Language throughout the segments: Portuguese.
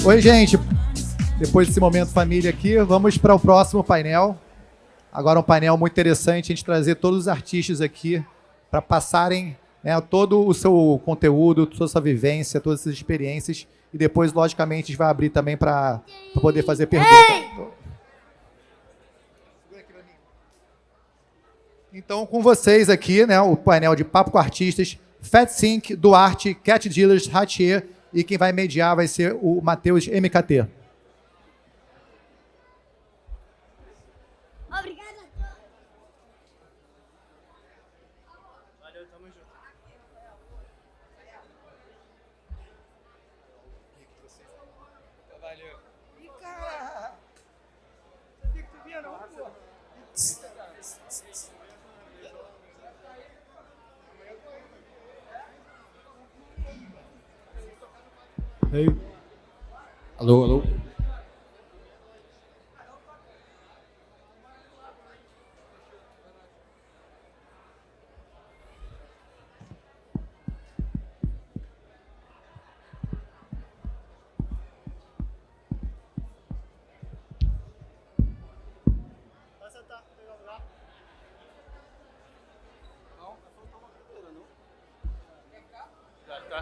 Oi, gente. Depois desse momento família aqui, vamos para o próximo painel. Agora um painel muito interessante, a gente trazer todos os artistas aqui para passarem, né, todo o seu conteúdo, toda a sua vivência, todas essas experiências. E depois, logicamente, a gente vai abrir também para poder fazer perguntas. Então, com vocês aqui, né, o painel de Papo com Artistas, Fat Sync, Duarte, Cat Dealers, Ratier, e quem vai mediar vai ser o Matheus MKT. Obrigada. Valeu, tamo junto. Valeu. Ih, cara! Sabia que tu vinha não, pô? Hey. Alô, alô. Vai sentar, pegar o lugar. Não, vai faltar uma cadeira, não? Vem cá. Tá.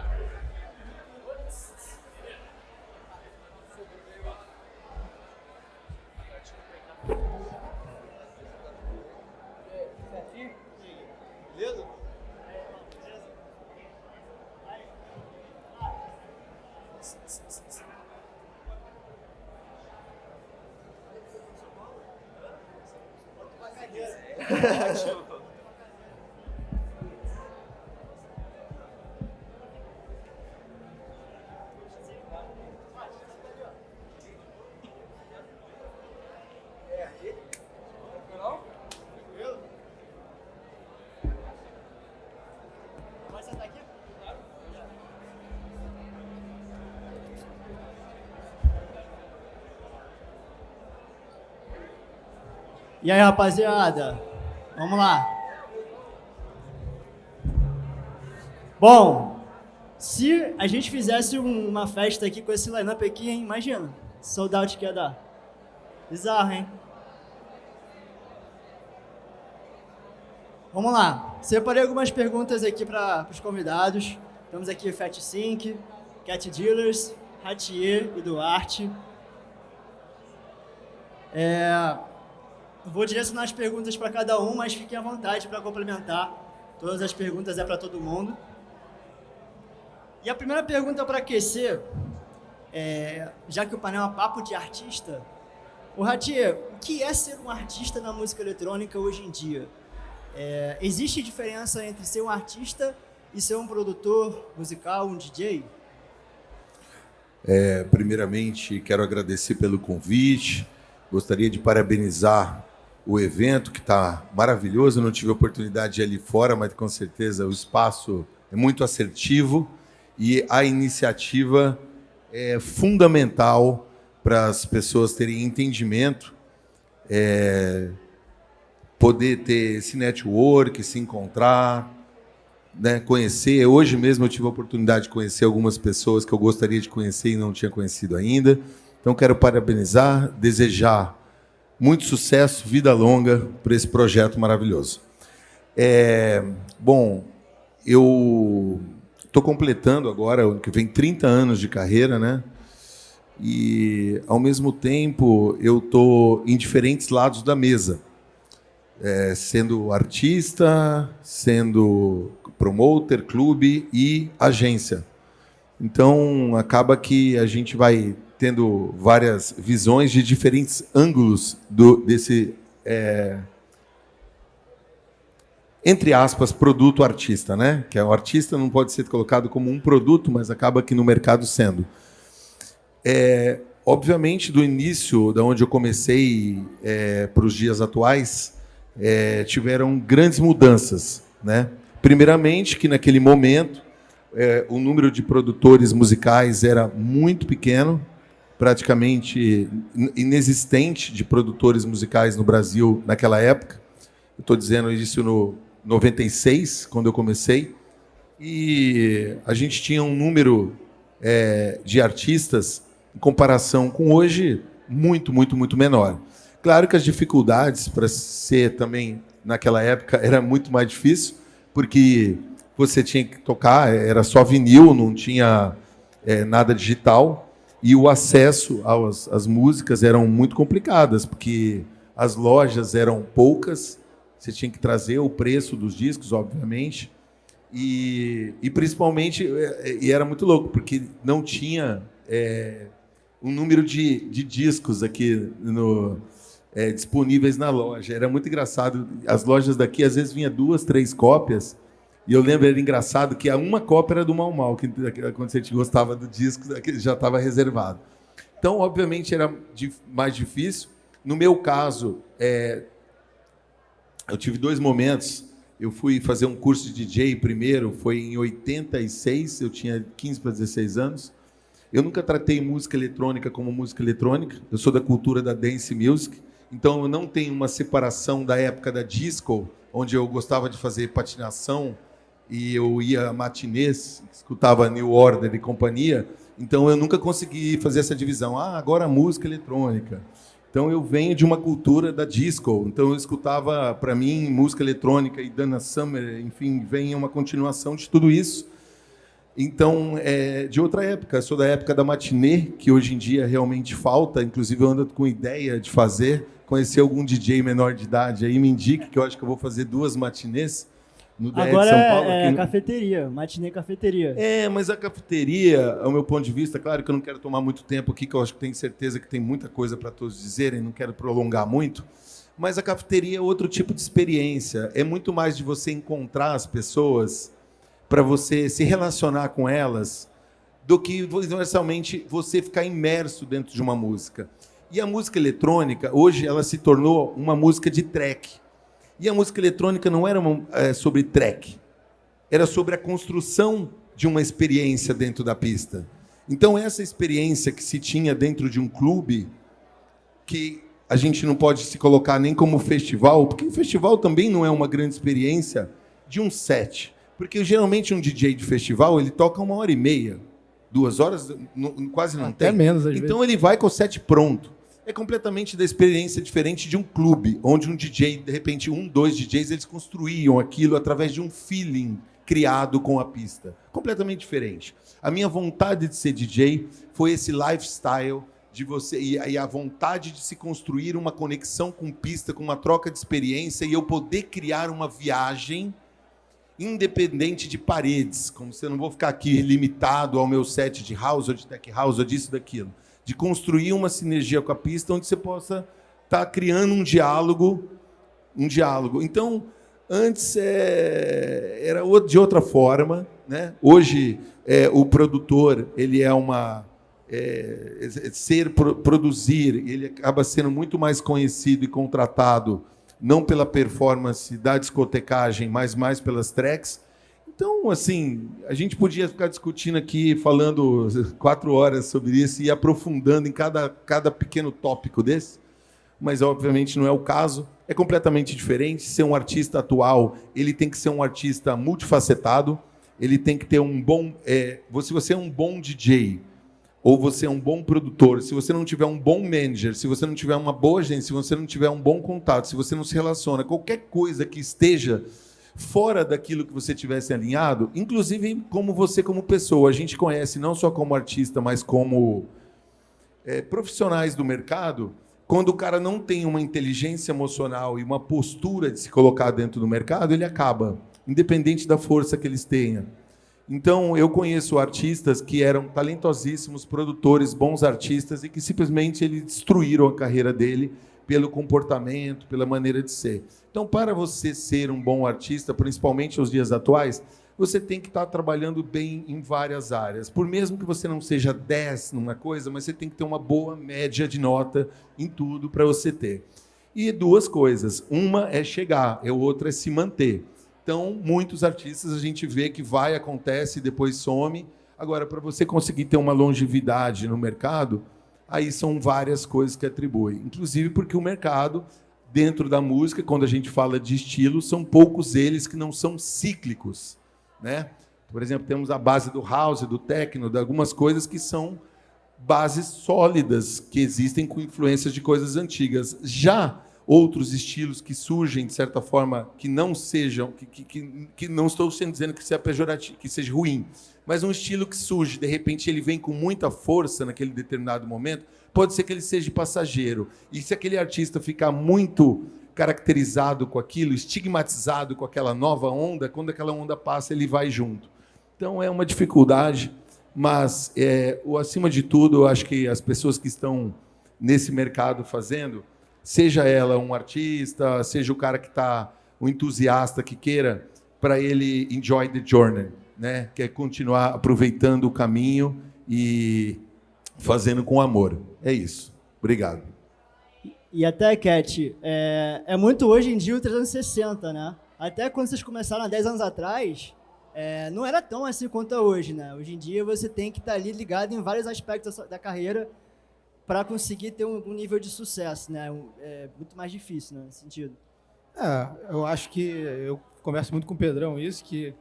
Beleza? Vai sentar aqui? Claro. E aí, rapaziada? Vamos lá. Bom, se a gente fizesse uma festa aqui com esse line-up aqui, hein? Imagina, sold out que ia dar. Bizarro, hein? Vamos lá. Separei algumas perguntas aqui para os convidados. Temos aqui o Fat Sync, Cat Dealers, Ratier e Duarte. Eu vou direcionar as perguntas para cada um, mas fiquem à vontade para complementar. Todas as perguntas é para todo mundo. E a primeira pergunta para aquecer, já que o painel é papo de artista, o Ratier, o que é ser um artista na música eletrônica hoje em dia? Existe diferença entre ser um artista e ser um produtor musical, um DJ? Primeiramente, quero agradecer pelo convite. Gostaria de parabenizar o evento, que está maravilhoso. Eu não tive a oportunidade de ir ali fora, mas com certeza o espaço é muito assertivo e a iniciativa é fundamental para as pessoas terem entendimento, poder ter esse network, se encontrar, né, conhecer. Hoje mesmo eu tive a oportunidade de conhecer algumas pessoas que eu gostaria de conhecer e não tinha conhecido ainda. Então, quero parabenizar, desejar muito sucesso, vida longa para esse projeto maravilhoso. Bom, eu estou completando agora, ano que vem, 30 anos de carreira, né? E, ao mesmo tempo, eu estou em diferentes lados da mesa. Sendo artista, sendo promoter, clube e agência. Então, acaba que a gente vai tendo várias visões de diferentes ângulos desse, entre aspas, produto artista, né? Que o artista não pode ser colocado como um produto, mas acaba aqui no mercado sendo. Obviamente, do início, da onde eu comecei para os dias atuais, tiveram grandes mudanças, né? Primeiramente, que naquele momento o número de produtores musicais era muito pequeno, praticamente inexistente de produtores musicais no Brasil naquela época. Eu estou dizendo isso no 96, quando eu comecei, e a gente tinha um número de artistas em comparação com hoje, muito, muito, muito menor. Claro que as dificuldades para ser também, naquela época, era muito mais difícil, porque você tinha que tocar, era só vinil, não tinha nada digital, e o acesso às músicas eram muito complicadas, porque as lojas eram poucas, você tinha que trazer o preço dos discos, obviamente, e principalmente, e era muito louco, porque não tinha um número de discos aqui disponíveis na loja. Era muito engraçado. As lojas daqui, às vezes, vinha 2, 3 cópias, e eu lembro, era engraçado, que uma cópia era do Mau Mau, que quando você gostava do disco, já estava reservado. Então, obviamente, era mais difícil. No meu caso, eu tive 2 momentos. Eu fui fazer um curso de DJ primeiro, foi em 86, eu tinha 15 para 16 anos. Eu nunca tratei música eletrônica como música eletrônica, eu sou da cultura da dance music, então eu não tenho uma separação da época da disco, onde eu gostava de fazer patinação e eu ia a matinês, escutava New Order e companhia, então eu nunca consegui fazer essa divisão. Agora a música eletrônica. Então eu venho de uma cultura da disco, então eu escutava, para mim, música eletrônica e Donna Summer, enfim, vem uma continuação de tudo isso. Então, de outra época, sou da época da matinê, que hoje em dia realmente falta, inclusive eu ando com ideia de conhecer algum DJ menor de idade aí, me indique, que eu acho que eu vou fazer 2 matinês no DF agora de São Paulo. É cafeteria, matinê cafeteria. Mas a cafeteria, ao meu ponto de vista, claro que eu não quero tomar muito tempo aqui, que eu acho que tenho certeza que tem muita coisa para todos dizerem, não quero prolongar muito, mas a cafeteria é outro tipo de experiência, é muito mais de você encontrar as pessoas, para você se relacionar com elas, do que universalmente você ficar imerso dentro de uma música. E a música eletrônica, hoje, ela se tornou uma música de track. E a música eletrônica não era sobre track, era sobre a construção de uma experiência dentro da pista. Então, essa experiência que se tinha dentro de um clube, que a gente não pode se colocar nem como festival, porque o festival também não é uma grande experiência de um set. Porque, geralmente, um DJ de festival, ele toca 1h30, 2 horas, quase não tem. Até menos, às então, vezes. ele vai com o set pronto. É completamente da experiência diferente de um clube, onde um DJ, de repente, 2 DJs, eles construíam aquilo através de um feeling criado com a pista. Completamente diferente. A minha vontade de ser DJ foi esse lifestyle de você e a vontade de se construir uma conexão com pista, com uma troca de experiência e eu poder criar uma viagem independente de paredes, como se eu não vou ficar aqui limitado ao meu set de house ou de tech house ou disso, daquilo. De construir uma sinergia com a pista onde você possa estar criando um diálogo. Então, antes era de outra forma, né? Hoje, o produtor, ele produzir, ele acaba sendo muito mais conhecido e contratado não pela performance da discotecagem, mas mais pelas tracks. Então, assim, a gente podia ficar discutindo aqui, falando 4 horas sobre isso e aprofundando em cada pequeno tópico desse, mas, obviamente, não é o caso. É completamente diferente. Ser um artista atual, ele tem que ser um artista multifacetado, ele tem que ter um bom... se você é um bom DJ, ou você é um bom produtor, se você não tiver um bom manager, se você não tiver uma boa agência, se você não tiver um bom contato, se você não se relaciona, qualquer coisa que esteja fora daquilo que você tivesse alinhado, inclusive como você como pessoa, a gente conhece não só como artista, mas como profissionais do mercado, quando o cara não tem uma inteligência emocional e uma postura de se colocar dentro do mercado, ele acaba, independente da força que eles tenham. Então, eu conheço artistas que eram talentosíssimos, produtores, bons artistas, e que simplesmente eles destruíram a carreira dele pelo comportamento, pela maneira de ser. Então, para você ser um bom artista, principalmente nos dias atuais, você tem que estar trabalhando bem em várias áreas. Por mesmo que você não seja 10 numa coisa, mas você tem que ter uma boa média de nota em tudo para você ter. E 2 coisas. Uma é chegar, a outra é se manter. Então, muitos artistas a gente vê que acontece e depois some. Agora, para você conseguir ter uma longevidade no mercado, aí são várias coisas que atribuem. Inclusive porque o mercado, dentro da música, quando a gente fala de estilo, são poucos eles que não são cíclicos, né? Por exemplo, temos a base do house, do techno, de algumas coisas que são bases sólidas que existem com influências de coisas antigas. Já outros estilos que surgem, de certa forma, que não sejam, que não estou dizendo que seja pejorativo, que seja ruim, mas um estilo que surge, de repente ele vem com muita força naquele determinado momento, pode ser que ele seja passageiro. E se aquele artista ficar muito caracterizado com aquilo, estigmatizado com aquela nova onda, quando aquela onda passa, ele vai junto. Então é uma dificuldade, mas acima de tudo, eu acho que as pessoas que estão nesse mercado fazendo, seja ela um artista, seja o cara que está, um entusiasta que queira, para ele enjoy the journey, né? Que é continuar aproveitando o caminho e fazendo com amor. É isso. Obrigado. E até, Cat, é muito hoje em dia o 360, né? Até quando vocês começaram há 10 anos atrás, não era tão assim quanto é hoje, né? Hoje em dia você tem que estar ali ligado em vários aspectos da carreira para conseguir ter um nível de sucesso, né? É muito mais difícil, né, nesse sentido. Eu acho que eu converso muito com o Pedrão isso, que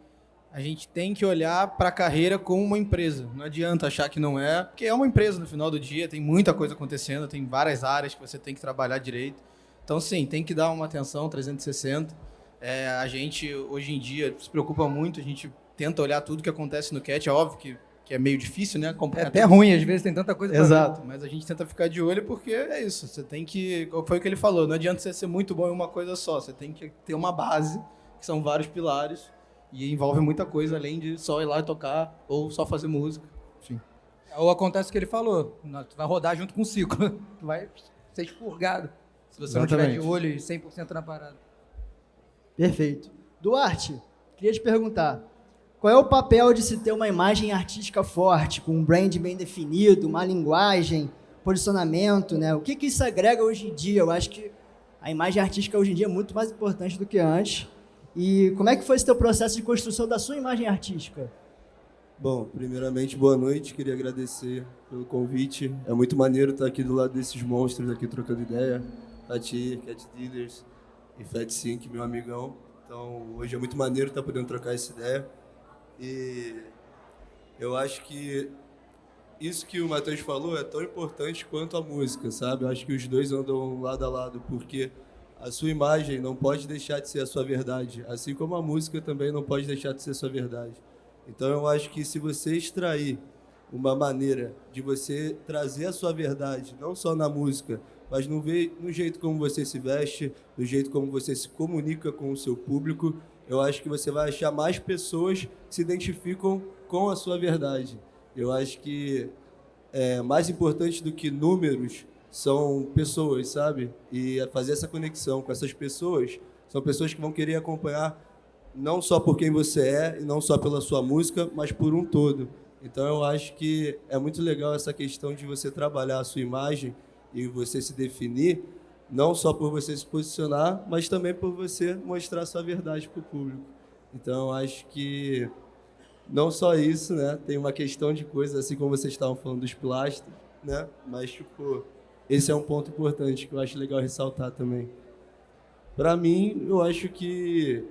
a gente tem que olhar para a carreira como uma empresa. Não adianta achar que não é, porque é uma empresa no final do dia, tem muita coisa acontecendo, tem várias áreas que você tem que trabalhar direito. Então, sim, tem que dar uma atenção 360. A gente, hoje em dia, se preocupa muito, a gente tenta olhar tudo que acontece no CAT, é óbvio que é meio difícil, né? É até ruim, às vezes tem tanta coisa pra Exato, mas a gente tenta ficar de olho porque é isso, você tem que, foi o que ele falou, não adianta você ser muito bom em uma coisa só, você tem que ter uma base, que são vários pilares, e envolve muita coisa, além de só ir lá e tocar, ou só fazer música, enfim. Ou acontece o que ele falou, tu vai rodar junto com o ciclo, tu vai ser expurgado, se você não tiver de olho e 100% na parada. Perfeito. Duarte, queria te perguntar, qual é o papel de se ter uma imagem artística forte, com um brand bem definido, uma linguagem, posicionamento, né? O que isso agrega hoje em dia? Eu acho que a imagem artística hoje em dia é muito mais importante do que antes. E como é que foi esse teu processo de construção da sua imagem artística? Bom, primeiramente, boa noite. Queria agradecer pelo convite. É muito maneiro estar aqui do lado desses monstros aqui trocando ideia. Tati, Cat Dealers e Fat Sync, meu amigão. Então, hoje é muito maneiro estar podendo trocar essa ideia. E eu acho que isso que o Matheus falou é tão importante quanto a música, sabe? Eu acho que os dois andam lado a lado, porque a sua imagem não pode deixar de ser a sua verdade, assim como a música também não pode deixar de ser a sua verdade. Então eu acho que se você extrair uma maneira de você trazer a sua verdade, não só na música, mas no jeito como você se veste, no jeito como você se comunica com o seu público, eu acho que você vai achar mais pessoas que se identificam com a sua verdade. Eu acho que mais importante do que números são pessoas, sabe? E fazer essa conexão com essas pessoas, são pessoas que vão querer acompanhar não só por quem você é e não só pela sua música, mas por um todo. Então eu acho que é muito legal essa questão de você trabalhar a sua imagem e você se definir, não só por você se posicionar, mas também por você mostrar a sua verdade para o público. Então, eu acho que não só isso, né? Tem uma questão de coisas, assim como vocês estavam falando dos plásticos, né? Mas, tipo, esse é um ponto importante que eu acho legal ressaltar também. Para mim, eu acho que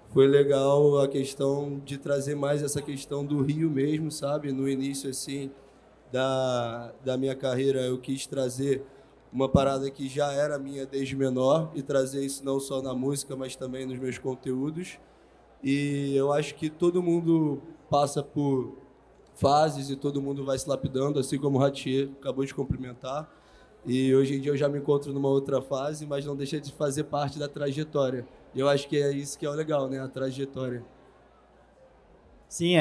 foi legal a questão de trazer mais essa questão do Rio mesmo, sabe? No início, assim, da minha carreira, eu quis trazer uma parada que já era minha desde menor e trazer isso não só na música, mas também nos meus conteúdos. E eu acho que todo mundo passa por fases e todo mundo vai se lapidando, assim como o Ratier acabou de cumprimentar. E hoje em dia eu já me encontro numa outra fase, mas não deixa de fazer parte da trajetória. E eu acho que é isso que é o legal, né? A trajetória. Sim,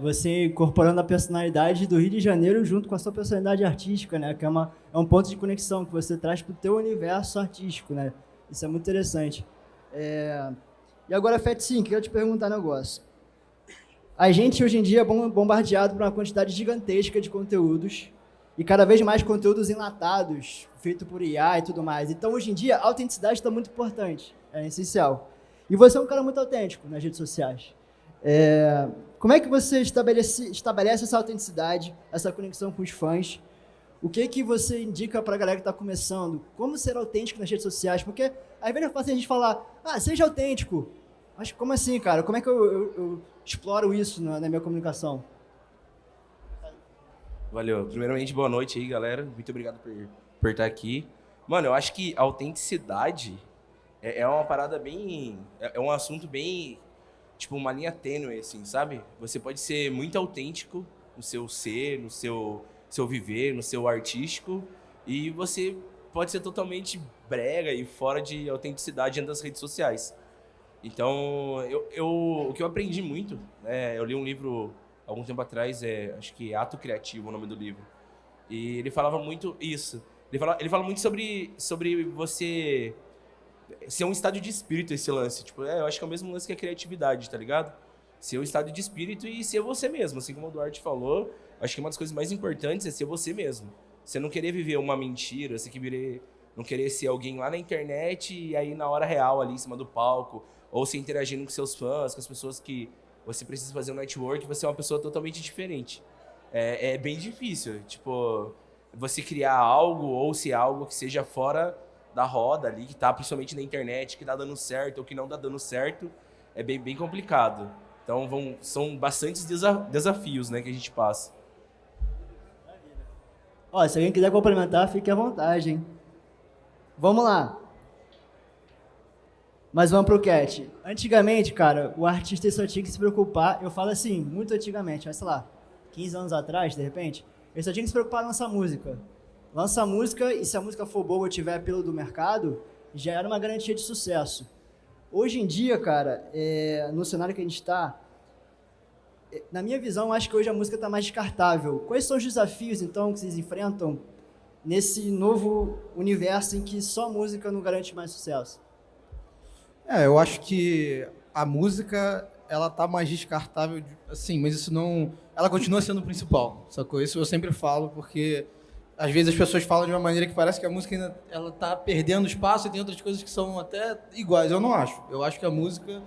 você incorporando a personalidade do Rio de Janeiro junto com a sua personalidade artística, né? Que é um ponto de conexão que você traz para o teu universo artístico, né? Isso é muito interessante. E agora, Fat Sync, quero te perguntar um negócio. A gente, hoje em dia, é bombardeado por uma quantidade gigantesca de conteúdos e cada vez mais conteúdos enlatados, feito por IA e tudo mais. Então, hoje em dia, a autenticidade está muito importante, é essencial. E você é um cara muito autêntico nas redes sociais. Como é que você estabelece essa autenticidade, essa conexão com os fãs? O que você indica para a galera que está começando? Como ser autêntico nas redes sociais? Porque às vezes é fácil a gente falar, seja autêntico. Mas como assim, cara? Como é que eu exploro isso na minha comunicação? Valeu. Primeiramente, boa noite aí, galera. Muito obrigado por estar aqui. Mano, eu acho que a autenticidade é uma parada bem... É um assunto bem... Tipo, uma linha tênue, assim, sabe? Você pode ser muito autêntico no seu ser, no seu viver, no seu artístico, e você pode ser totalmente brega e fora de autenticidade dentro das redes sociais. Então, o que eu aprendi muito, né? Eu li um livro algum tempo atrás, acho que Ato Criativo, o nome do livro. E ele falava muito isso. Ele fala muito sobre você ser um estado de espírito, esse lance. Tipo, eu acho que é o mesmo lance que a criatividade, tá ligado? Ser um estado de espírito e ser você mesmo. Assim como o Duarte falou, acho que uma das coisas mais importantes é ser você mesmo. Você não querer viver uma mentira, não querer ser alguém lá na internet e aí na hora real ali em cima do palco, ou se interagindo com seus fãs, com as pessoas que você precisa fazer um network, você é uma pessoa totalmente diferente. É bem difícil, tipo, você criar algo ou ser algo que seja fora da roda ali, que tá principalmente na internet, que tá dando certo ou que não tá dando certo, é bem complicado. Então são bastantes desafios, né, que a gente passa. Ó, se alguém quiser complementar, fique à vontade, hein? Vamos lá. Mas vamos pro Cat. Antigamente, cara, o artista só tinha que se preocupar, eu falo assim, muito antigamente, mas sei lá, 15 anos atrás, de repente, ele só tinha que se preocupar em lançar música. Lança a música e se a música for boa ou tiver apelo do mercado, já era uma garantia de sucesso. Hoje em dia, cara, no cenário que a gente está, na minha visão, acho que hoje a música está mais descartável. Quais são os desafios, então, que vocês enfrentam nesse novo universo em que só música não garante mais sucesso? Eu acho que a música, ela tá mais descartável, assim, mas isso não... Ela continua sendo o principal, sacou? Isso eu sempre falo, porque às vezes as pessoas falam de uma maneira que parece que a música ainda ela tá perdendo espaço e tem outras coisas que são até iguais. Eu não acho. Eu acho que a música...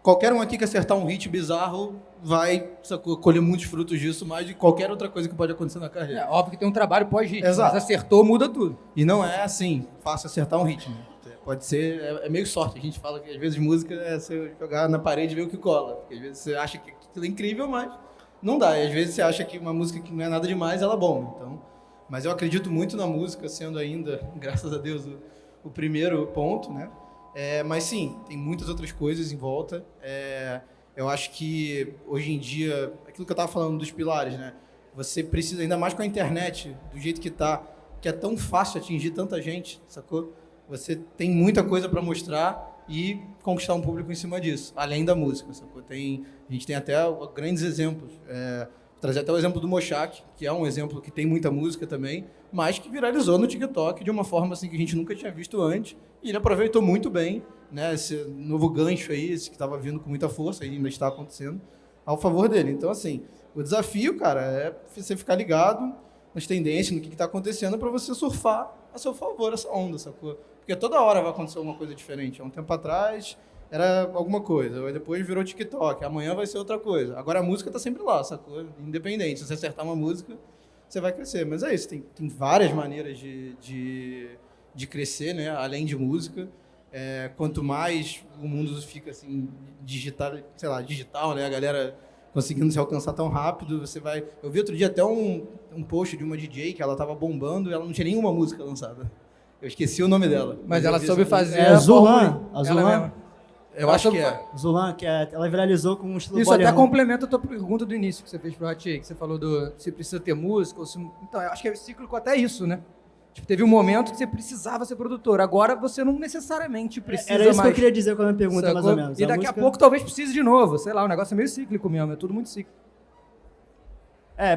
Qualquer um aqui que acertar um hit bizarro vai, sacou, colher muitos frutos disso, mais de qualquer outra coisa que pode acontecer na carreira. Óbvio que tem um trabalho pós-hit, Exato. mas acertou, muda tudo. E não é assim, fácil acertar um hit, né? Pode ser, é meio sorte. A gente fala que às vezes música é você jogar na parede e ver o que cola. Porque às vezes você acha que aquilo é incrível, mas não dá. E às vezes você acha que uma música que não é nada demais, ela é bomba. Então, mas eu acredito muito na música, sendo ainda, graças a Deus, o primeiro ponto, né? Mas sim, tem muitas outras coisas em volta. Eu acho que hoje em dia, aquilo que eu estava falando dos pilares, né? Você precisa, ainda mais com a internet, do jeito que tá, que é tão fácil atingir tanta gente, sacou? Você tem muita coisa para mostrar e conquistar um público em cima disso, além da música, sacou? A gente tem até grandes exemplos. Trazer até o exemplo do Mochak, que é um exemplo que tem muita música também, mas que viralizou no TikTok de uma forma assim que a gente nunca tinha visto antes, e ele aproveitou muito bem, né, esse novo gancho aí, esse que estava vindo com muita força, e ainda está acontecendo, ao favor dele. Então, assim, o desafio, cara, é você ficar ligado nas tendências, no que está acontecendo, para você surfar a seu favor essa onda, sacou? Porque toda hora vai acontecer alguma coisa diferente. Há um tempo atrás era alguma coisa, depois virou TikTok, amanhã vai ser outra coisa. Agora a música tá sempre lá, sacou? Independente, se você acertar uma música, você vai crescer. Mas é isso, tem várias maneiras de crescer, né? Além de música. Quanto mais o mundo fica assim, digital, né? A galera conseguindo se alcançar tão rápido, você vai... Eu vi outro dia até um post de uma DJ que ela tava bombando e ela não tinha nenhuma música lançada. Eu esqueci o nome dela. Mas ela soube fazer... A Zulan. A Zulan. Eu acho que é. Zulan, ela viralizou com um estilo Isso boleirão. até complementa a tua pergunta do início que você fez pro Hati, que você falou se precisa ter música ou se... Então, eu acho que é cíclico até isso, né? Tipo, teve um momento que você precisava ser produtor. Agora você não necessariamente precisa mais. Era isso que eu queria dizer com a minha pergunta, sacou? mais ou menos. E daqui a pouco talvez precise de novo. Sei lá, o negócio é meio cíclico mesmo. É tudo muito cíclico.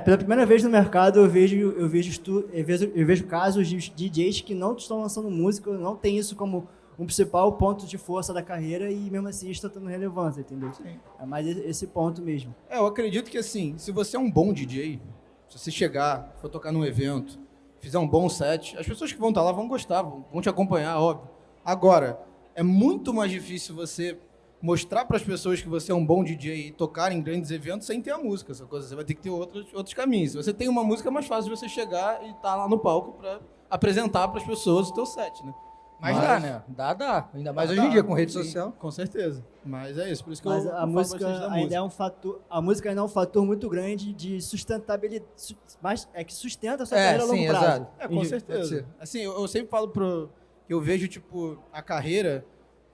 Pela primeira vez no mercado eu vejo casos de DJs que não estão lançando música, não tem isso como um principal ponto de força da carreira e mesmo assim estão tendo relevância, entendeu? Sim. É mais esse ponto mesmo. Eu acredito que assim, se você é um bom DJ, se você chegar, for tocar num evento, fizer um bom set, as pessoas que vão estar lá vão gostar, vão te acompanhar, óbvio. Agora, é muito mais difícil você mostrar para as pessoas que você é um bom DJ e tocar em grandes eventos sem ter a música, essa coisa. Você vai ter que ter outros caminhos. Se você tem uma música, é mais fácil de você chegar e estar lá no palco para apresentar para as pessoas o teu set, né? Mas dá, né? Dá. Ainda mais hoje em dia, com rede sim, social. Com certeza. Mas é isso, por isso que Mas eu a falo música bastante da ainda música. é um fator, a música ainda é um fator muito grande de sustentabilidade, mas é que sustenta a sua carreira a longo prazo. exato. É, com Entendi, pode certeza. ser. Assim, eu sempre falo que eu vejo, tipo, a carreira,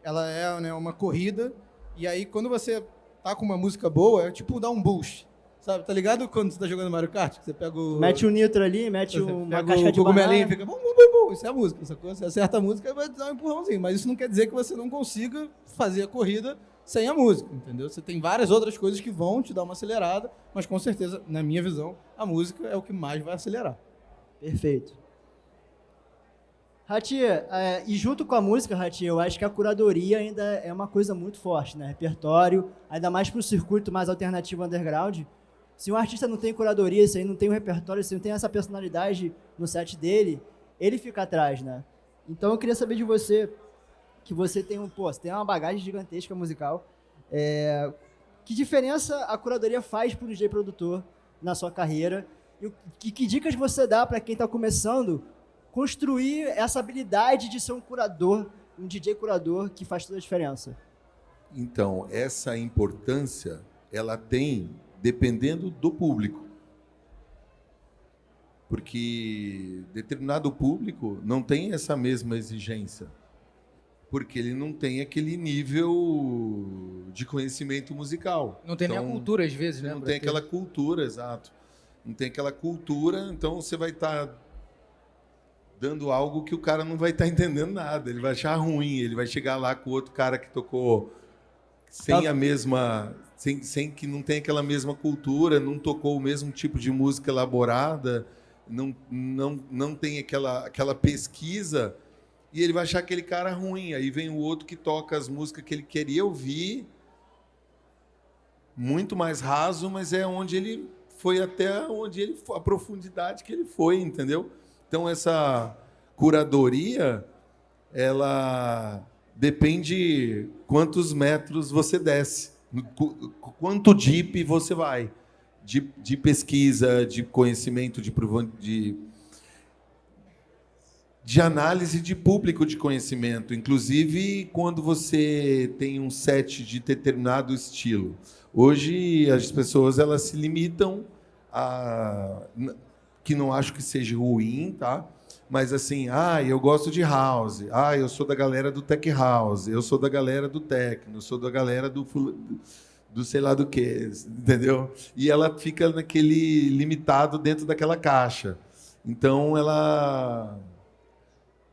ela é, né, uma corrida, e aí quando você tá com uma música boa, é tipo dar um boost, sabe? Tá ligado quando você tá jogando Mario Kart, que você pega o... Mete um nitro ali, mete uma pega casca o de cogumelinho e banana. fica bum, bum, bum, bum. Isso é a música, sacou? Você acerta a música e vai dar um empurrãozinho, mas isso não quer dizer que você não consiga fazer a corrida sem a música, entendeu? Você tem várias outras coisas que vão te dar uma acelerada, mas com certeza, na minha visão, a música é o que mais vai acelerar. Perfeito. Ratia, e junto com a música, Ratia, eu acho que a curadoria ainda é uma coisa muito forte, né? Repertório, ainda mais para o circuito mais alternativo underground. Se um artista não tem curadoria, se ele não tem um repertório, se não tem essa personalidade no set dele, ele fica atrás, né? Então eu queria saber de você, que você tem você tem uma bagagem gigantesca musical. Que diferença a curadoria faz para o DJ produtor na sua carreira? E que dicas você dá para quem está começando construir essa habilidade de ser um curador, um DJ curador que faz toda a diferença? Então, essa importância, ela tem dependendo do público. Porque determinado público não tem essa mesma exigência. Porque ele não tem aquele nível de conhecimento musical. Não tem nem a cultura, às vezes, né? Não tem aquela cultura, exato. Não tem aquela cultura, então você vai estar dando algo que o cara não vai estar entendendo nada. Ele vai achar ruim, ele vai chegar lá com outro cara que tocou sem a mesma... Sem que não tem aquela mesma cultura, não tocou o mesmo tipo de música elaborada, não tem aquela pesquisa, e ele vai achar aquele cara ruim. Aí vem o outro que toca as músicas que ele queria ouvir, muito mais raso, mas é onde ele foi até a profundidade que ele foi, entendeu? Então essa curadoria, ela depende quantos metros você desce, quanto deep você vai, de pesquisa, de conhecimento, de análise de público de conhecimento, inclusive quando você tem um set de determinado estilo. Hoje as pessoas elas se limitam a, que não acho que seja ruim, tá? Mas assim, eu gosto de house, eu sou da galera do tech house, eu sou da galera do techno, eu sou da galera do sei lá do que, entendeu? E ela fica naquele limitado dentro daquela caixa. Então ela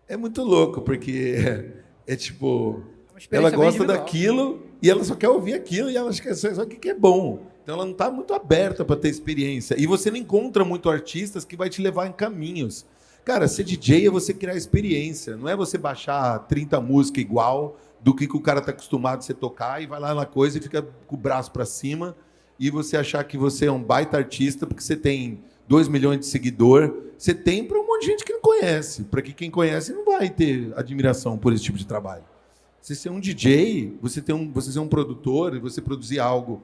é muito louco, porque é tipo, ela gosta daquilo e ela só quer ouvir aquilo e ela acha que só que é bom. Então ela não está muito aberta para ter experiência. E você não encontra muito artistas que vai te levar em caminhos. Cara, ser DJ é você criar experiência. Não é você baixar 30 músicas igual do que o cara está acostumado a você tocar e vai lá na coisa e fica com o braço para cima e você achar que você é um baita artista porque você tem 2 milhões de seguidores. Você tem para um monte de gente que não conhece. Para quem conhece não vai ter admiração por esse tipo de trabalho. Você ser um DJ, você ser um produtor e você produzir algo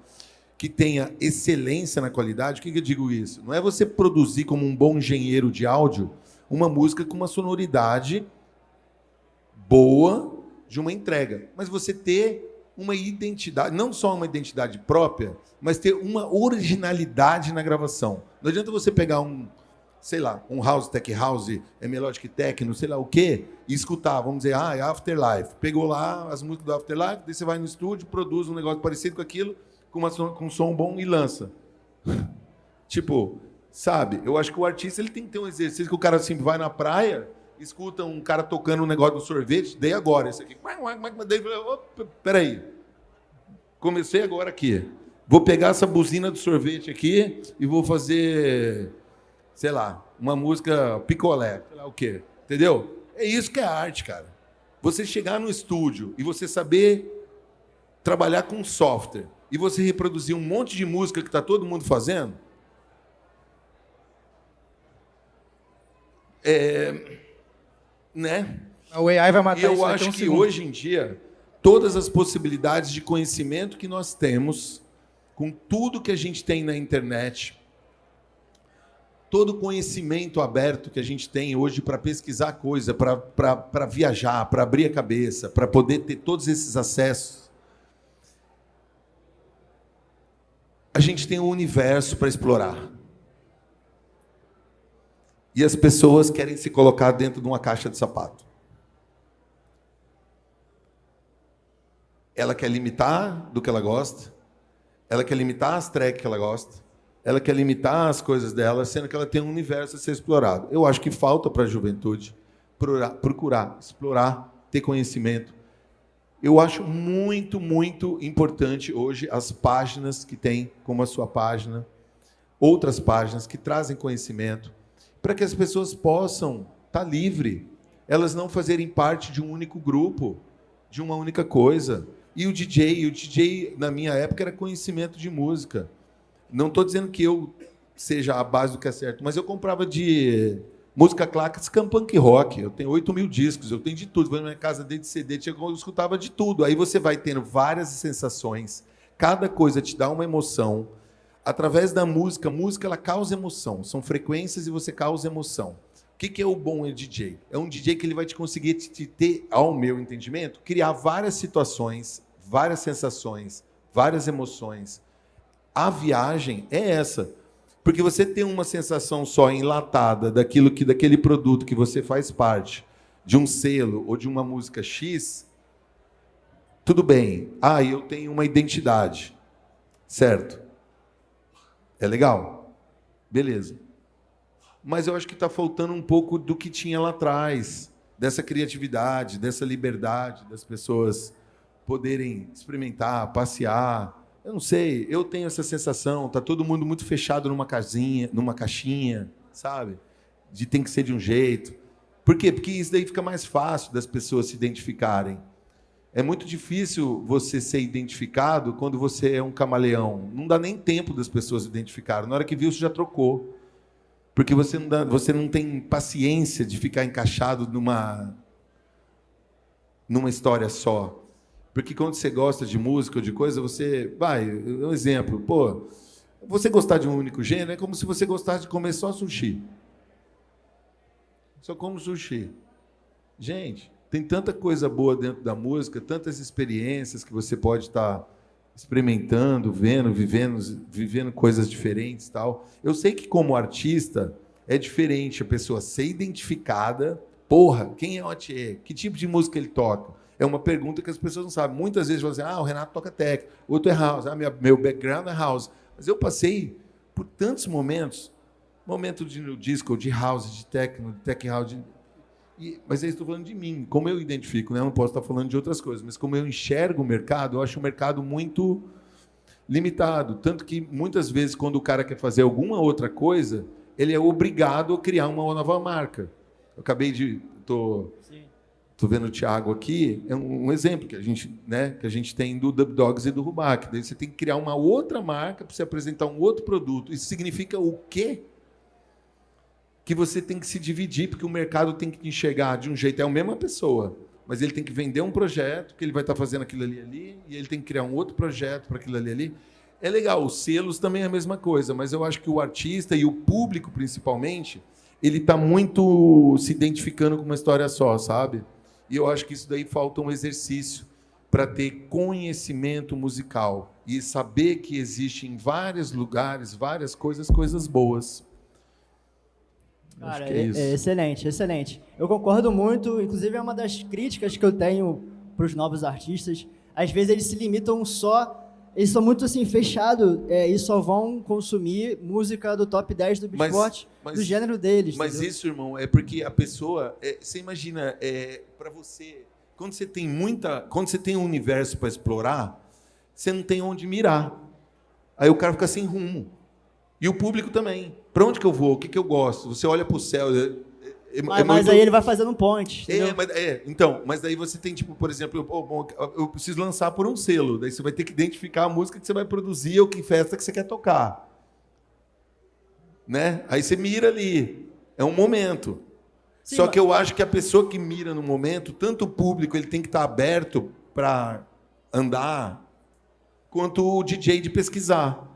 que tenha excelência na qualidade. O que eu digo isso? Não é você produzir como um bom engenheiro de áudio uma música com uma sonoridade boa de uma entrega, mas você ter uma identidade, não só uma identidade própria, mas ter uma originalidade na gravação. Não adianta você pegar um house, tech house, é melodic techno, sei lá o quê, e escutar, vamos dizer, Afterlife. Pegou lá as músicas do Afterlife, daí você vai no estúdio, produz um negócio parecido com aquilo, com um som bom e lança. Tipo, sabe? Eu acho que o artista ele tem que ter um exercício que o cara assim vai na praia, escuta um cara tocando um negócio do sorvete, dei agora esse aqui. Peraí. Comecei agora aqui. Vou pegar essa buzina do sorvete aqui e vou fazer, sei lá, uma música picolé, sei lá o quê. Entendeu? É isso que é arte, cara. Você chegar no estúdio e você saber trabalhar com software e você reproduzir um monte de música que está todo mundo fazendo, né? O AI vai matar e eu isso acho um que segundo. hoje em dia, todas as possibilidades de conhecimento que nós temos, com tudo que a gente tem na internet, todo o conhecimento aberto que a gente tem hoje para pesquisar coisa, para viajar, para abrir a cabeça, para poder ter todos esses acessos, a gente tem um universo para explorar. E as pessoas querem se colocar dentro de uma caixa de sapato. Ela quer limitar do que ela gosta, ela quer limitar as tracks que ela gosta, ela quer limitar as coisas dela, sendo que ela tem um universo a ser explorado. Eu acho que falta para a juventude procurar, explorar, ter conhecimento. Eu acho muito, muito importante hoje as páginas que tem, como a sua página, outras páginas que trazem conhecimento, para que as pessoas possam estar livre, elas não fazerem parte de um único grupo, de uma única coisa. E o DJ, na minha época, era conhecimento de música. Não estou dizendo que eu seja a base do que é certo, mas eu comprava de música clássica, punk rock. Eu tenho 8.000 discos, eu tenho de tudo. Vou na minha casa desde CD, eu escutava de tudo. Aí você vai tendo várias sensações, cada coisa te dá uma emoção. Através da música ela causa emoção. São frequências e você causa emoção. O que é o bom DJ? É um DJ que ele vai te conseguir te ter, ao meu entendimento, criar várias situações, várias sensações, várias emoções. A viagem é essa. Porque você tem uma sensação só enlatada daquele produto que você faz parte, de um selo ou de uma música X, tudo bem. Eu tenho uma identidade. Certo? É legal? Beleza. Mas eu acho que está faltando um pouco do que tinha lá atrás, dessa criatividade, dessa liberdade das pessoas poderem experimentar, passear. Eu não sei, eu tenho essa sensação, tá todo mundo muito fechado numa caixinha, sabe? De tem que ser de um jeito. Por quê? Porque isso daí fica mais fácil das pessoas se identificarem. É muito difícil você ser identificado quando você é um camaleão. Não dá nem tempo das pessoas se identificarem. Na hora que viu, você já trocou. Porque você não tem paciência de ficar encaixado numa história só. Porque quando você gosta de música ou de coisa, você... um exemplo. Você gostar de um único gênero é como se você gostasse de comer só sushi. Só como sushi. Gente, tem tanta coisa boa dentro da música, tantas experiências que você pode estar experimentando, vendo, vivendo coisas diferentes e tal. Eu sei que, como artista, é diferente a pessoa ser identificada. Quem é o Athier? Que tipo de música ele toca? É uma pergunta que as pessoas não sabem. Muitas vezes vão dizer, o Renato toca techno, outro é house, meu background é house. Mas eu passei por tantos momentos, momento de disco, de house, de techno, de tech house, mas eu estou falando de mim, como eu identifico, né? Eu não posso estar falando de outras coisas, mas como eu enxergo o mercado, eu acho o mercado muito limitado. Tanto que, muitas vezes, quando o cara quer fazer alguma outra coisa, ele é obrigado a criar uma nova marca. Eu acabei de... Estou vendo o Thiago aqui, é um exemplo que a gente tem do Dub Dogs e do Rubac. Daí você tem que criar uma outra marca para você apresentar um outro produto. Isso significa o quê? Que você tem que se dividir, porque o mercado tem que te enxergar de um jeito. É a mesma pessoa, mas ele tem que vender um projeto, que ele vai estar fazendo aquilo ali, e ele tem que criar um outro projeto para aquilo ali. É legal, os selos também é a mesma coisa, mas eu acho que o artista e o público, principalmente, ele está muito se identificando com uma história só, sabe? E eu acho que isso daí falta um exercício para ter conhecimento musical e saber que existe em vários lugares, várias coisas boas. Cara, excelente, excelente. Eu concordo muito, inclusive é uma das críticas que eu tenho para os novos artistas. Às vezes eles se limitam eles são muito assim, fechados e só vão consumir música do top 10 do Beatport, do gênero deles. Mas entendeu? Isso, irmão, é porque a pessoa... você imagina, para você... Quando você tem um universo para explorar, você não tem onde mirar. Aí o cara fica sem rumo. E o público também. Para onde que eu vou? O que eu gosto? Você olha para o céu... Mas aí ele vai fazendo um ponte. Mas daí você tem, tipo, por exemplo, eu preciso lançar por um selo. Daí você vai ter que identificar a música que você vai produzir ou que festa que você quer tocar. Né? Aí você mira ali. É um momento. Sim, só que eu acho que a pessoa que mira no momento, tanto o público ele tem que estar aberto para andar, quanto o DJ de pesquisar.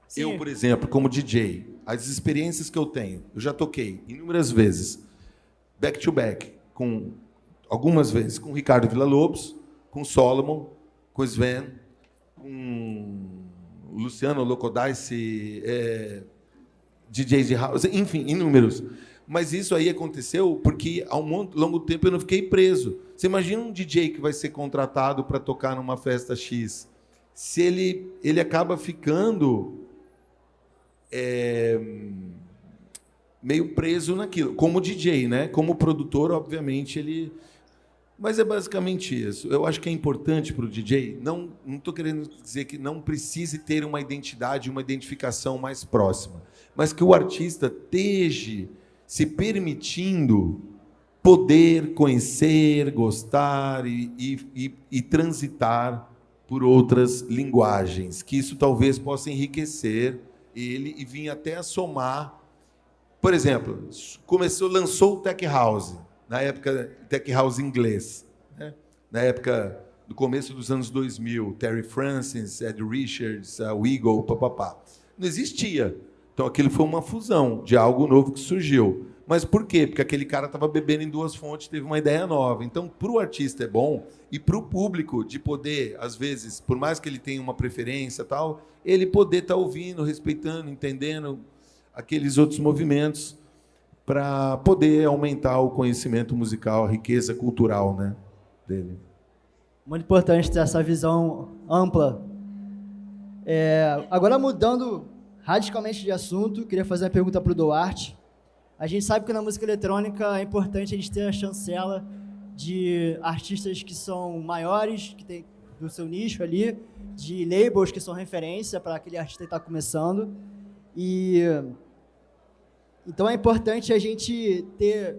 Sim. Eu, por exemplo, como DJ... as experiências que eu tenho, eu já toquei inúmeras vezes, back to back, algumas vezes com Ricardo Villa-Lobos, com Solomon, com Sven, com o Luciano Locodice, DJs de house, enfim, inúmeros. Mas isso aí aconteceu porque, ao longo do tempo, eu não fiquei preso. Você imagina um DJ que vai ser contratado para tocar numa festa X. Se ele acaba ficando meio preso naquilo. Como DJ, né? Como produtor, obviamente, ele... Mas é basicamente isso. Eu acho que é importante para o DJ, não estou querendo dizer que não precise ter uma identidade, uma identificação mais próxima, mas que o artista esteja se permitindo poder conhecer, gostar e transitar por outras linguagens, que isso talvez possa enriquecer ele e vir até a somar. Por exemplo, lançou o Tech House, na época Tech House inglês, né? Na época do começo dos anos 2000, Terry Francis, Ed Richards, Eagle, papapá. Não existia. Então aquilo foi uma fusão de algo novo que surgiu. Mas por quê? Porque aquele cara estava bebendo em duas fontes, teve uma ideia nova. Então, para o artista é bom, e para o público, de poder, às vezes, por mais que ele tenha uma preferência tal, ele poder estar ouvindo, respeitando, entendendo aqueles outros movimentos, para poder aumentar o conhecimento musical, a riqueza cultural, né, dele. Muito importante ter essa visão ampla. Agora, mudando radicalmente de assunto, queria fazer uma pergunta para o Duarte. A gente sabe que na música eletrônica é importante a gente ter a chancela de artistas que são maiores, que tem do seu nicho ali, de labels que são referência para aquele artista que está começando. Então é importante a gente ter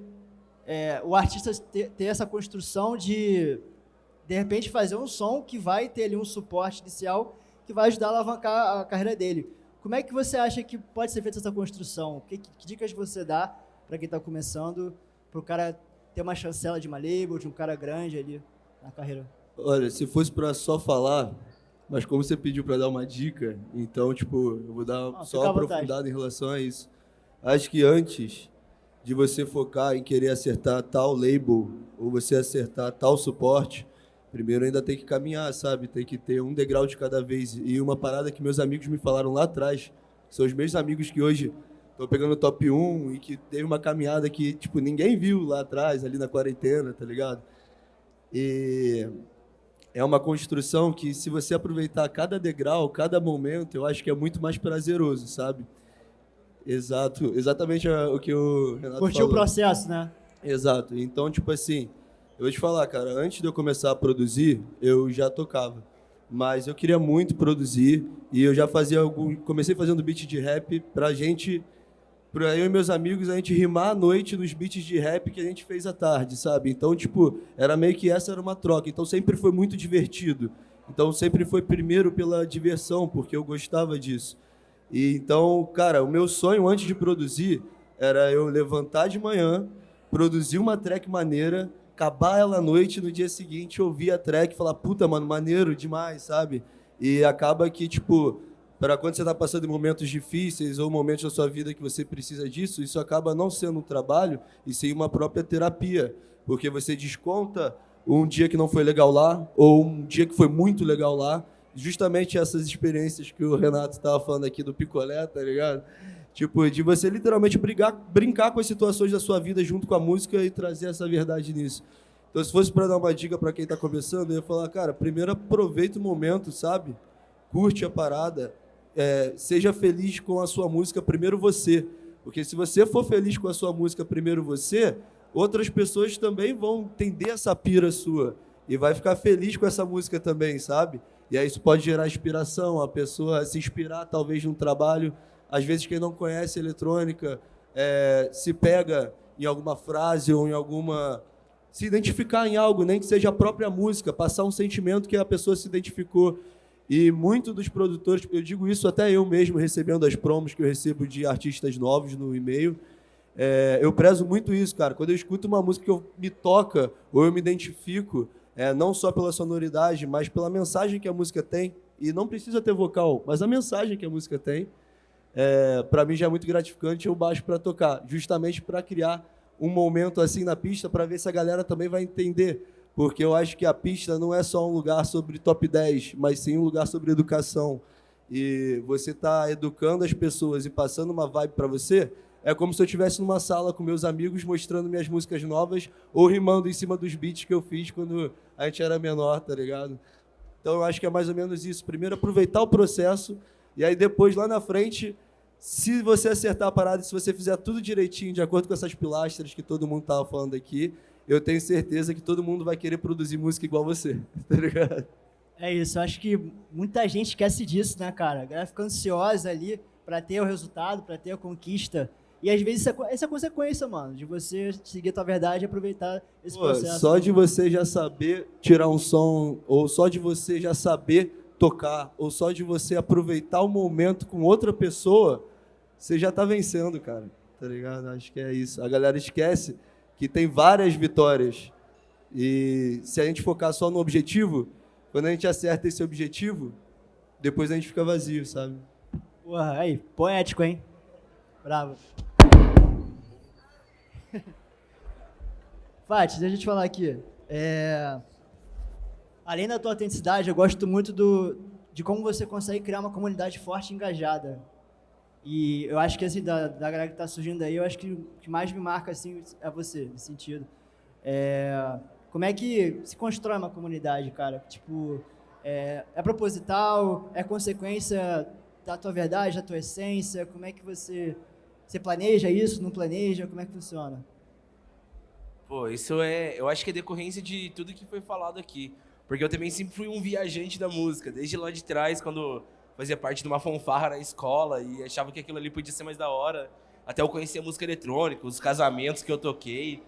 o artista ter essa construção de repente fazer um som que vai ter ali um suporte inicial que vai ajudar a alavancar a carreira dele. Como é que você acha que pode ser feita essa construção? Que dicas você dá para quem está começando, para o cara ter uma chancela de uma label, de um cara grande ali na carreira? Olha, se fosse para só falar, mas como você pediu para dar uma dica, então, tipo, eu vou dar só uma aprofundada em relação a isso. Acho que antes de você focar em querer acertar tal label ou você acertar tal suporte, primeiro ainda tem que caminhar, sabe? Tem que ter um degrau de cada vez. E uma parada que meus amigos me falaram lá atrás, são os mesmos amigos que hoje estão pegando o top 1 e que teve uma caminhada que, tipo, ninguém viu lá atrás, ali na quarentena, tá ligado? E é uma construção que, se você aproveitar cada degrau, cada momento, eu acho que é muito mais prazeroso, sabe? Exato, exatamente o que o Renato Curtiu falou. O processo, né? Exato. Então, tipo assim, eu vou te falar, cara, antes de eu começar a produzir, eu já tocava. Mas eu queria muito produzir e eu já comecei fazendo beat de rap pra gente, pra eu e meus amigos, a gente rimar à noite nos beats de rap que a gente fez à tarde, sabe? Então, tipo, era meio que essa era uma troca. Então, sempre foi muito divertido. Então, sempre foi primeiro pela diversão, porque eu gostava disso. E então, cara, o meu sonho antes de produzir era eu levantar de manhã, produzir uma track maneira, acabar ela à noite, no dia seguinte ouvir a track e falar, puta, mano, maneiro demais, sabe? E acaba que, tipo, para quando você tá passando momentos difíceis ou momentos da sua vida que você precisa disso, isso acaba não sendo um trabalho e sim uma própria terapia, porque você desconta um dia que não foi legal lá ou um dia que foi muito legal lá, justamente essas experiências que o Renato estava falando aqui do picolé, tá ligado? Tipo, de você literalmente brincar com as situações da sua vida junto com a música e trazer essa verdade nisso. Então, se fosse para dar uma dica para quem está começando, eu ia falar, cara, primeiro aproveita o momento, sabe? Curte a parada, seja feliz com a sua música, primeiro você. Porque se você for feliz com a sua música, primeiro você, outras pessoas também vão entender essa pira sua e vai ficar feliz com essa música também, sabe? E aí isso pode gerar inspiração, a pessoa se inspirar talvez num trabalho. Às vezes quem não conhece eletrônica se pega em alguma frase ou em alguma... Se identificar em algo, nem que seja a própria música, passar um sentimento que a pessoa se identificou. E muitos dos produtores, eu digo isso até eu mesmo, recebendo as promos que eu recebo de artistas novos no e-mail, eu prezo muito isso, cara. Quando eu escuto uma música que me toca ou eu me identifico, não só pela sonoridade, mas pela mensagem que a música tem, e não precisa ter vocal, mas a mensagem que a música tem, para mim já é muito gratificante, eu baixo para tocar, justamente para criar um momento assim na pista, para ver se a galera também vai entender, porque eu acho que a pista não é só um lugar sobre top 10, mas sim um lugar sobre educação. E você tá educando as pessoas e passando uma vibe para você, é como se eu estivesse numa sala com meus amigos mostrando minhas músicas novas ou rimando em cima dos beats que eu fiz quando a gente era menor, tá ligado? Então eu acho que é mais ou menos isso. Primeiro aproveitar o processo e aí depois lá na frente, se você acertar a parada, se você fizer tudo direitinho, de acordo com essas pilastras que todo mundo tava falando aqui, eu tenho certeza que todo mundo vai querer produzir música igual você, tá ligado? É isso, eu acho que muita gente esquece disso, né, cara? A galera fica ansiosa ali pra ter o resultado, pra ter a conquista. E às vezes essa é a consequência, mano, de você seguir a tua verdade e aproveitar esse processo. Só de você já saber tirar um som, ou só de você já saber tocar, ou só de você aproveitar o momento com outra pessoa, você já tá vencendo, cara, tá ligado? Acho que é isso. A galera esquece que tem várias vitórias. E se a gente focar só no objetivo, quando a gente acerta esse objetivo, depois a gente fica vazio, sabe? Porra, aí, poético, hein? Bravo. Fati, deixa eu te falar aqui. Além da tua autenticidade, eu gosto muito de como você consegue criar uma comunidade forte e engajada. E eu acho que, assim, da galera que tá surgindo aí, eu acho que o que mais me marca, assim, é você, nesse sentido. Como é que se constrói uma comunidade, cara? Tipo, é proposital? É consequência da tua verdade, da tua essência? Como é que você planeja isso, não planeja? Como é que funciona? Pô, eu acho que é decorrência de tudo que foi falado aqui. Porque eu também sempre fui um viajante da música, desde lá de trás, quando fazia parte de uma fanfarra na escola e achava que aquilo ali podia ser mais da hora. Até eu conhecer a música eletrônica, os casamentos que eu toquei.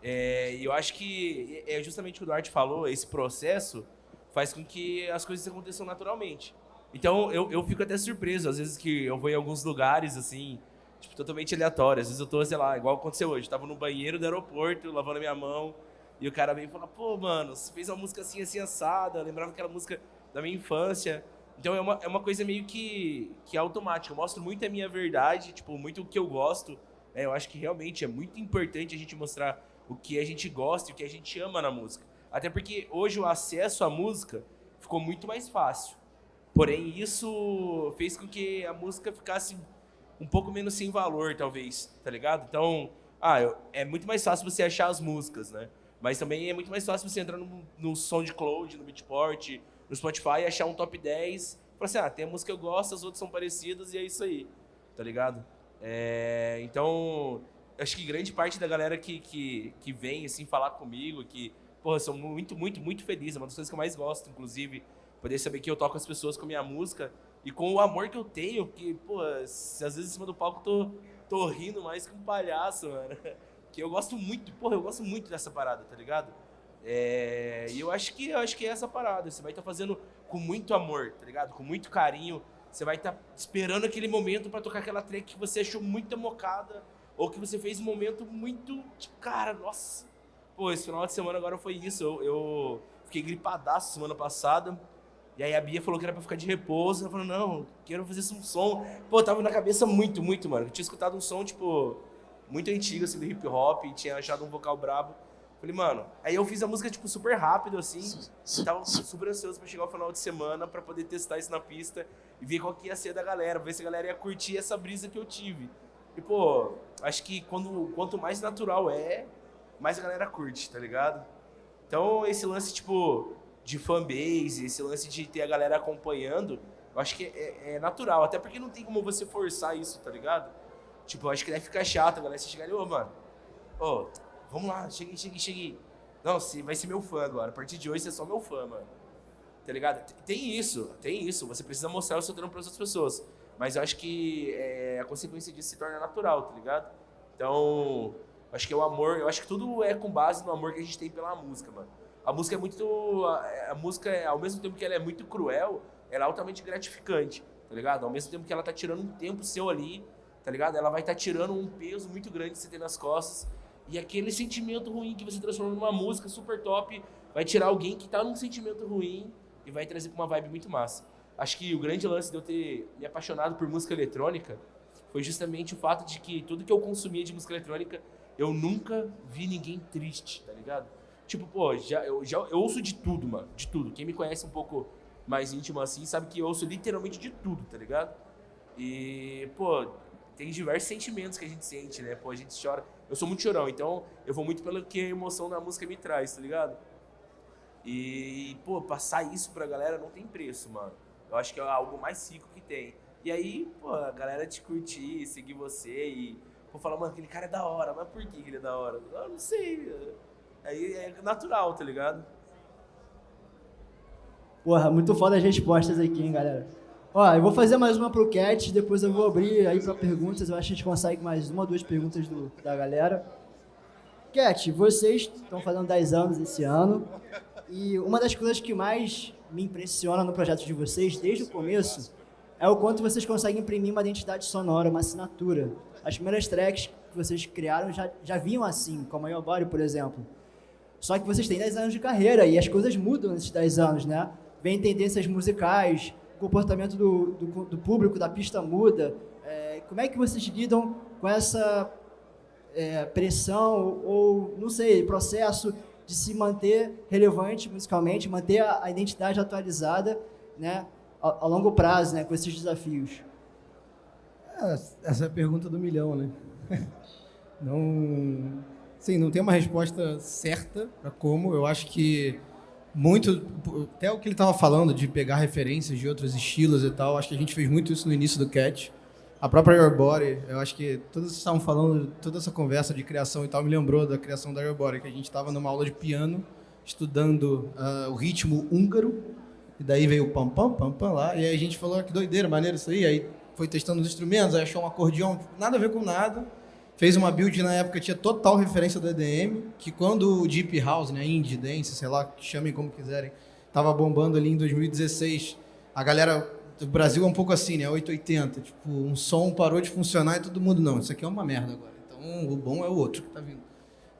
E eu acho que é justamente o que o Duarte falou, esse processo faz com que as coisas aconteçam naturalmente. Então eu fico até surpreso, às vezes que eu vou em alguns lugares, assim, tipo, totalmente aleatório. Às vezes eu tô, sei lá, igual aconteceu hoje, tava no banheiro do aeroporto, lavando a minha mão, e o cara veio e falou, pô, mano, você fez uma música assim, assim, assada, eu lembrava aquela música da minha infância. Então é uma coisa meio que automática, eu mostro muito a minha verdade, tipo, muito o que eu gosto. Eu acho que realmente é muito importante a gente mostrar o que a gente gosta e o que a gente ama na música. Até porque hoje o acesso à música ficou muito mais fácil. Porém, isso fez com que a música ficasse um pouco menos sem valor, talvez, tá ligado? Então, é muito mais fácil você achar as músicas, né? Mas também é muito mais fácil você entrar no SoundCloud, no Beatport, no Spotify e achar um top 10 e falar assim, tem a música que eu gosto, as outras são parecidas e é isso aí, tá ligado? Então, acho que grande parte da galera que vem, assim, falar comigo, que, porra, sou muito, muito, muito feliz, é uma das coisas que eu mais gosto, inclusive, poder saber que eu toco as pessoas com a minha música e com o amor que eu tenho, porque, pô, às vezes em cima do palco tô rindo mais que um palhaço, mano. Que eu gosto muito dessa parada, tá ligado? E eu acho que é essa parada, você vai estar fazendo com muito amor, tá ligado? Com muito carinho, você vai estar esperando aquele momento pra tocar aquela track que você achou muito mocada, ou que você fez um momento muito, tipo, cara, nossa. Pô, esse final de semana agora foi isso, eu fiquei gripadaço semana passada. E aí a Bia falou que era pra ficar de repouso. Eu falei, não, quero fazer um som. Pô, tava na cabeça muito, muito, mano. Eu tinha escutado um som, tipo, muito antigo, assim, do hip hop. E tinha achado um vocal brabo. Falei, mano. Aí eu fiz a música, tipo, super rápido, assim. Tava super ansioso pra chegar ao final de semana pra poder testar isso na pista. E ver qual que ia ser da galera. Ver se a galera ia curtir essa brisa que eu tive. E, pô, acho que quanto mais natural mais a galera curte, tá ligado? Então, esse lance, tipo, de fanbase, esse lance de ter a galera acompanhando, eu acho que é natural, até porque não tem como você forçar isso, tá ligado? Tipo, eu acho que deve ficar chato a galera se chegar ali, mano, vamos lá, cheguei. Não, você vai ser meu fã agora, a partir de hoje você é só meu fã, mano. Tá ligado? Tem isso, você precisa mostrar o seu trampo para outras pessoas, mas eu acho que a consequência disso se torna natural, tá ligado? Então, acho que é o amor, eu acho que tudo é com base no amor que a gente tem pela música, mano. A música é muito... A música, ao mesmo tempo que ela é muito cruel, ela é altamente gratificante, tá ligado? Ao mesmo tempo que ela tá tirando um tempo seu ali, tá ligado? Ela vai estar tirando um peso muito grande que você tem nas costas. E aquele sentimento ruim que você transforma numa música super top vai tirar alguém que tá num sentimento ruim e vai trazer pra uma vibe muito massa. acho que o grande lance de eu ter me apaixonado por música eletrônica foi justamente o fato de que tudo que eu consumia de música eletrônica, eu nunca vi ninguém triste, tá ligado? Tipo, pô, eu ouço de tudo, mano, de tudo. Quem me conhece um pouco mais íntimo assim, sabe que eu ouço literalmente de tudo, tá ligado? E, pô, tem diversos sentimentos que a gente sente, né? Pô, a gente chora. Eu sou muito chorão, então eu vou muito pelo que a emoção da música me traz, tá ligado? E, pô, passar isso pra galera não tem preço, mano. Eu acho que é algo mais rico que tem. E aí, pô, a galera te curtir, seguir você e, pô, falar, mano, aquele cara é da hora, mas por que ele é da hora? Eu não sei. Aí é natural, tá ligado? Porra, muito foda as respostas aqui, hein, galera. Ó, eu vou fazer mais uma pro Cat, depois eu vou abrir aí pra perguntas. Eu acho que a gente consegue mais uma ou duas perguntas da galera. Cat, vocês estão fazendo 10 anos esse ano, e uma das coisas que mais me impressiona no projeto de vocês, desde o começo, é o quanto vocês conseguem imprimir uma identidade sonora, uma assinatura. As primeiras tracks que vocês criaram já vinham assim, como a Your Body, por exemplo. Só que vocês têm 10 anos de carreira e as coisas mudam nesses 10 anos, né? Vem tendências musicais, o comportamento do público, da pista muda. Como é que vocês lidam com essa pressão ou, não sei, processo de se manter relevante musicalmente, manter a identidade atualizada, né, a longo prazo, né, com esses desafios? Essa é a pergunta do milhão, né? Não, sim, não tem uma resposta certa para como. Eu acho que muito, até o que ele estava falando de pegar referências de outros estilos e tal, acho que a gente fez muito isso no início do Cat. A própria Your Body, eu acho que todos vocês estavam falando, toda essa conversa de criação e tal me lembrou da criação da Your Body, que a gente estava numa aula de piano, estudando o ritmo húngaro, e daí veio o pam pam pam pam lá, e aí a gente falou, que doideira, maneiro isso aí foi testando os instrumentos, aí achou um acordeão, nada a ver com nada, fez uma build na época, tinha total referência do EDM, que quando o Deep House, né, Indie Dance, sei lá, chamem como quiserem, estava bombando ali em 2016, a galera... O Brasil é um pouco assim, né? 880. Tipo, um som parou de funcionar e todo mundo, não, isso aqui é uma merda agora. Então, o bom é o outro que tá vindo.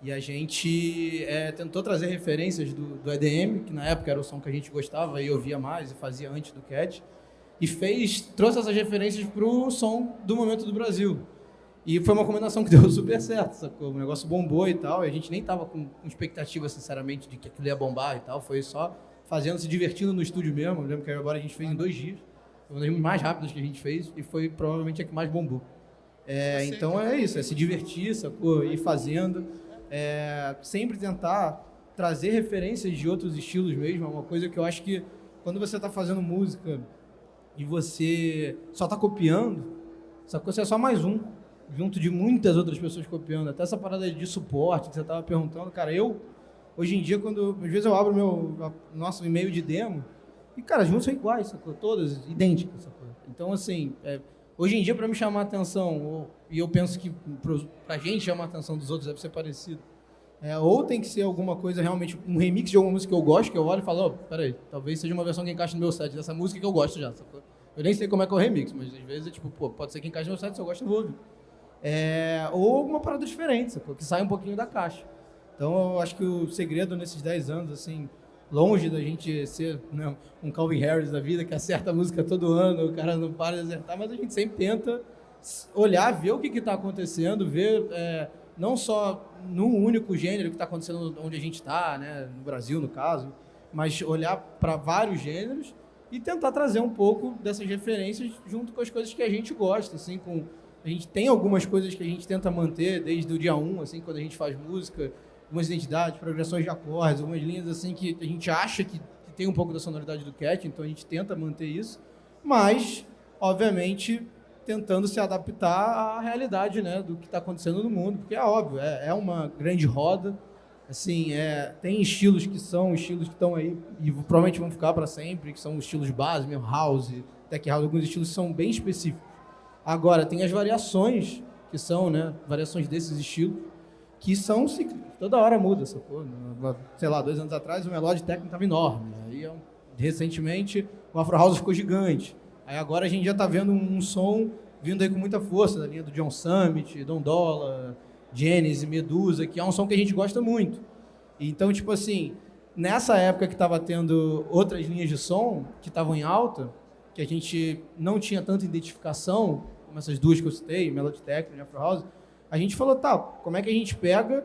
E a gente tentou trazer referências do EDM, que na época era o som que a gente gostava e ouvia mais e fazia antes do Cat. E trouxe essas referências pro som do momento do Brasil. E foi uma combinação que deu super certo, sacou? O negócio bombou e tal, e a gente nem tava com expectativa, sinceramente, de que aquilo ia bombar e tal. Foi só fazendo, se divertindo no estúdio mesmo. Eu lembro que agora a gente fez em 2 dias. Foi uma das mais rápidas que a gente fez e foi provavelmente a que mais bombou. Então é isso, é se divertir, sacou? Ir fazendo. Sempre tentar trazer referências de outros estilos mesmo. É uma coisa que eu acho que quando você está fazendo música e você só está copiando, sacou? Você é só mais um, junto de muitas outras pessoas copiando. Até essa parada de suporte que você estava perguntando. Cara, hoje em dia, às vezes eu abro nosso e-mail de demo, e, cara, as músicas são iguais, sacou? Todas idênticas, sacou? Então, assim, hoje em dia, para me chamar a atenção, e eu penso que pra gente chamar a atenção dos outros deve ser parecido, ou tem que ser alguma coisa realmente, um remix de alguma música que eu gosto, que eu olho e falo, peraí, talvez seja uma versão que encaixe no meu set dessa música que eu gosto já, sacou? Eu nem sei como é que é o remix, mas às vezes é tipo, pode ser que encaixe no meu set, se eu gosto, eu vou ouvir. Ou alguma parada diferente, sacou? Que sai um pouquinho da caixa. Então, eu acho que o segredo nesses 10 anos, assim, longe da gente ser, né, um Calvin Harris da vida que acerta a música todo ano, o cara não para de acertar, mas a gente sempre tenta olhar, ver o que está acontecendo, ver não só num único gênero que está acontecendo onde a gente está, né, no Brasil, no caso, mas olhar para vários gêneros e tentar trazer um pouco dessas referências junto com as coisas que a gente gosta. Assim, a gente tem algumas coisas que a gente tenta manter desde o dia 1, assim, quando a gente faz música, algumas identidades, progressões de acordes, algumas linhas assim que a gente acha que tem um pouco da sonoridade do Cat, então a gente tenta manter isso, mas, obviamente, tentando se adaptar à realidade, né, do que está acontecendo no mundo, porque é óbvio, é uma grande roda, assim, tem estilos que estão aí e provavelmente vão ficar para sempre, que são estilos base, mesmo house, tech house, alguns estilos são bem específicos. Agora, tem as variações, que são, né, variações desses estilos, que são cíclicos, toda hora muda, sacou? Sei lá, 2 anos atrás o Melodic Techno estava enorme, aí recentemente o Afro House ficou gigante, aí agora a gente já está vendo um som vindo aí com muita força, da linha do John Summit, Don Dolla, Genesis, Medusa, que é um som que a gente gosta muito. Então, tipo assim, nessa época que estava tendo outras linhas de som que estavam em alta, que a gente não tinha tanta identificação, como essas duas que eu citei, Melody Techno e Afro House, a gente falou, tá, como é que a gente pega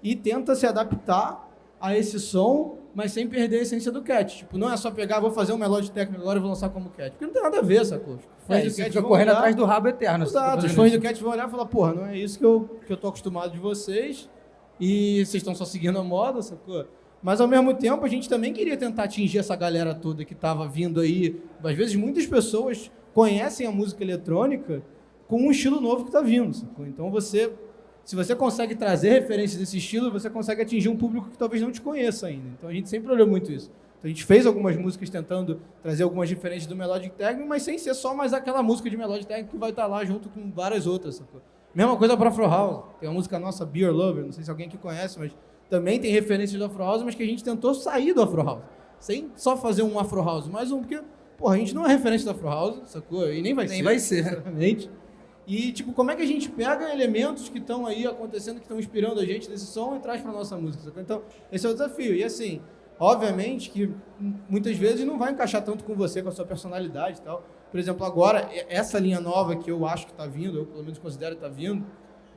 e tenta se adaptar a esse som, mas sem perder a essência do Cat. Tipo, não é só pegar, vou fazer um Melody Techno agora e vou lançar como Cat. Porque não tem nada a ver, sacou? Isso fica correndo atrás do rabo eterno. Exato, os fãs do Cat vão olhar e falar, porra, não é isso que eu tô acostumado de vocês, e vocês estão só seguindo a moda, sacou? Mas, ao mesmo tempo, a gente também queria tentar atingir essa galera toda que estava vindo aí. Às vezes, muitas pessoas conhecem a música eletrônica com um estilo novo que está vindo, sacou? Então, se você consegue trazer referências desse estilo, você consegue atingir um público que talvez não te conheça ainda. Então, a gente sempre olhou muito isso. Então, a gente fez algumas músicas tentando trazer algumas referências do Melodic Techno, mas sem ser só mais aquela música de Melodic Techno que vai estar lá junto com várias outras, sacou? Mesma coisa para Afro House. Tem uma música nossa, Beer Lover, não sei se alguém aqui conhece, mas também tem referências do Afro House, mas que a gente tentou sair do Afro House. Sem só fazer um Afro House, mais um, porque, porra, a gente não é referência do Afro House, sacou? E nem vai ser. Nem vai ser. Sinceramente. E, tipo, como é que a gente pega elementos que estão aí acontecendo, que estão inspirando a gente desse som e traz pra nossa música, sacou? Então, esse é o desafio. E, assim, obviamente que muitas vezes não vai encaixar tanto com você, com a sua personalidade e tal. Por exemplo, agora, essa linha nova que eu acho que tá vindo, eu pelo menos considero que tá vindo,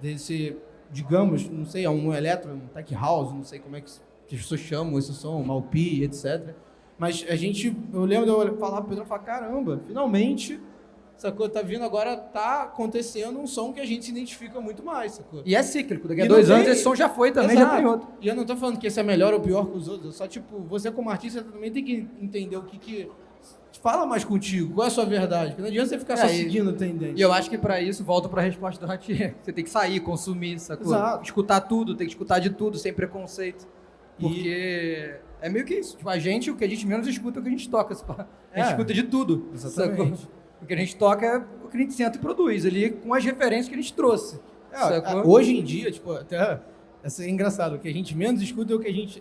desse, digamos, não sei, um eletro, um tech house, não sei como é que as pessoas chamam esse som, Malpi, etc. Mas eu lembro de eu falar pro Pedro, falar, caramba, finalmente, sacou, tá vindo agora, tá acontecendo um som que a gente se identifica muito mais, sacou? E é cíclico, daqui a 2 anos esse som já foi também, Exato. já tem outro. E eu não tô falando que esse é melhor ou pior que os outros, eu só, tipo, você como artista também tem que entender o que fala mais contigo, qual é a sua verdade, porque não adianta você ficar só seguindo a tendência. E eu acho que pra isso, volto pra resposta do Ratier. Você tem que sair, consumir, sacou? Exato. Escutar tudo, tem que escutar de tudo, sem preconceito. Porque é meio que isso. Tipo, o que a gente menos escuta é o que a gente toca. A gente escuta de tudo. Exatamente. Sacou? O que a gente toca é o que a gente senta e produz ali, com as referências que a gente trouxe. Sacou? Hoje em dia, tipo, até essa é engraçado, o que a gente menos escuta é o que a gente...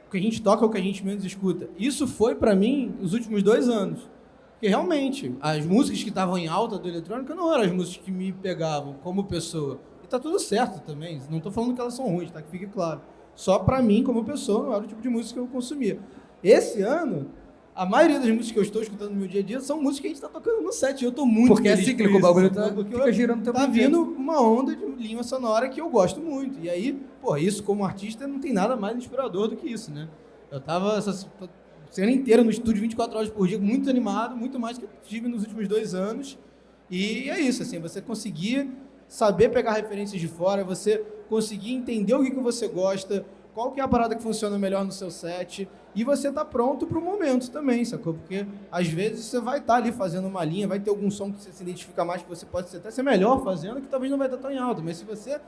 o que a gente toca é o que a gente menos escuta. Isso foi, pra mim, os últimos 2 anos. Porque, realmente, as músicas que estavam em alta do eletrônico não eram as músicas que me pegavam como pessoa. E tá tudo certo também. Não tô falando que elas são ruins, tá? Que fique claro. Só pra mim, como pessoa, não era o tipo de música que eu consumia. Esse ano, a maioria das músicas que eu estou escutando no meu dia a dia são músicas que a gente tá tocando no set. E eu tô muito porque feliz é cíclico, com o bagulho isso, fica girando o tempo tá inteiro. vindo uma onda de linha sonora que eu gosto muito. E aí, pô, isso como artista não tem nada mais inspirador do que isso, né? Eu tava essa cena inteira no estúdio 24 horas por dia, muito animado, muito mais do que eu tive nos últimos 2 anos. E é isso, assim, você conseguir saber pegar referências de fora, você conseguir entender o que você gosta, qual que é a parada que funciona melhor no seu set, e você tá pronto pro momento também, sacou? Porque às vezes você vai estar ali fazendo uma linha, vai ter algum som que você se identifica mais, que você pode até ser melhor fazendo, que talvez não vai estar tão em alta, mas se você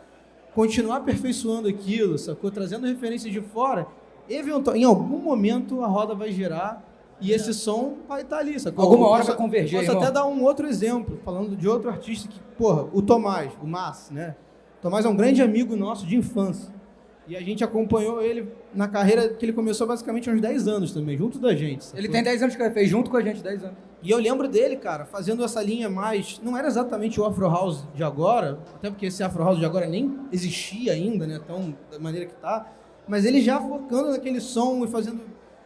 continuar aperfeiçoando aquilo, sacou? Trazendo referências de fora, em algum momento a roda vai girar e esse som vai estar ali, sacou? Alguma hora vai converger, Posso até dar um outro exemplo, falando de outro artista que, porra, o Tomás, o Mas, né? O Tomás é um grande amigo nosso de infância. E a gente acompanhou ele na carreira que ele começou basicamente há uns 10 anos também, junto da gente. Sacou? Ele tem 10 anos que ele fez junto com a gente, 10 anos. E eu lembro dele, cara, fazendo essa linha mais... Não era exatamente o Afro House de agora, até porque esse Afro House de agora nem existia ainda, né? Tão da maneira que tá. Mas ele já focando naquele som e fazendo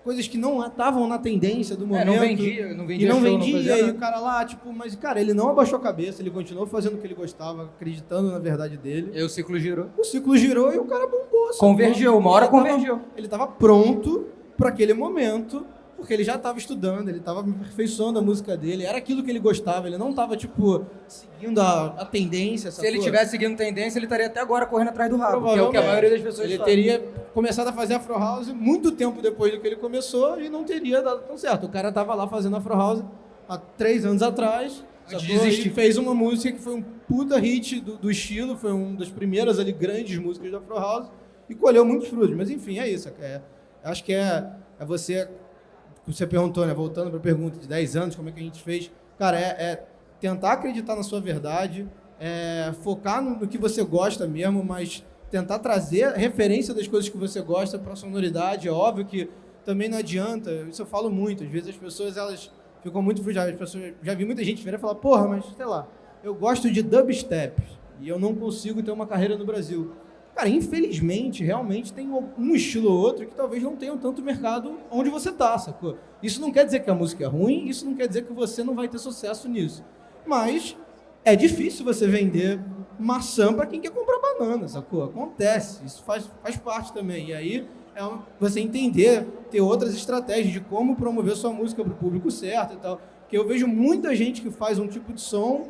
coisas que não estavam na tendência do momento. Não vendia. E não vendia, e o cara lá, tipo... Mas, cara, ele não abaixou a cabeça, ele continuou fazendo o que ele gostava, acreditando na verdade dele. E aí o ciclo girou. O ciclo girou e o cara bombou. Convergeu, uma hora convergeu. Ele tava pronto para aquele momento, porque ele já estava estudando, ele estava aperfeiçoando a música dele, era aquilo que ele gostava, ele não estava, tipo, seguindo a tendência. Se ele tivesse seguindo tendência, ele estaria até agora correndo atrás do rabo, que é o que a maioria das pessoas Ele faz. teria começado a fazer Afro House muito tempo depois do que ele começou e não teria dado tão certo. O cara estava lá fazendo Afro House há 3 anos atrás, e fez uma música que foi um puta hit do estilo, foi uma das primeiras ali grandes músicas da Afro House e colheu muitos frutos. Mas enfim, é isso. Acho que é você... Você perguntou, né? Voltando para a pergunta de 10 anos, como é que a gente fez? Cara, é tentar acreditar na sua verdade, focar no que você gosta mesmo, mas tentar trazer referência das coisas que você gosta para a sonoridade. É óbvio que também não adianta, isso eu falo muito, às vezes as pessoas elas ficam muito frustradas. Já vi muita gente virar e falar, porra, mas sei lá, eu gosto de dubstep e eu não consigo ter uma carreira no Brasil. Cara, infelizmente, realmente tem um estilo ou outro que talvez não tenha tanto mercado onde você tá, sacou? Isso não quer dizer que a música é ruim, isso não quer dizer que você não vai ter sucesso nisso. Mas é difícil você vender maçã para quem quer comprar banana, sacou? Acontece, isso faz parte também. E aí você entender, ter outras estratégias de como promover sua música para o público certo e tal. Porque eu vejo muita gente que faz um tipo de som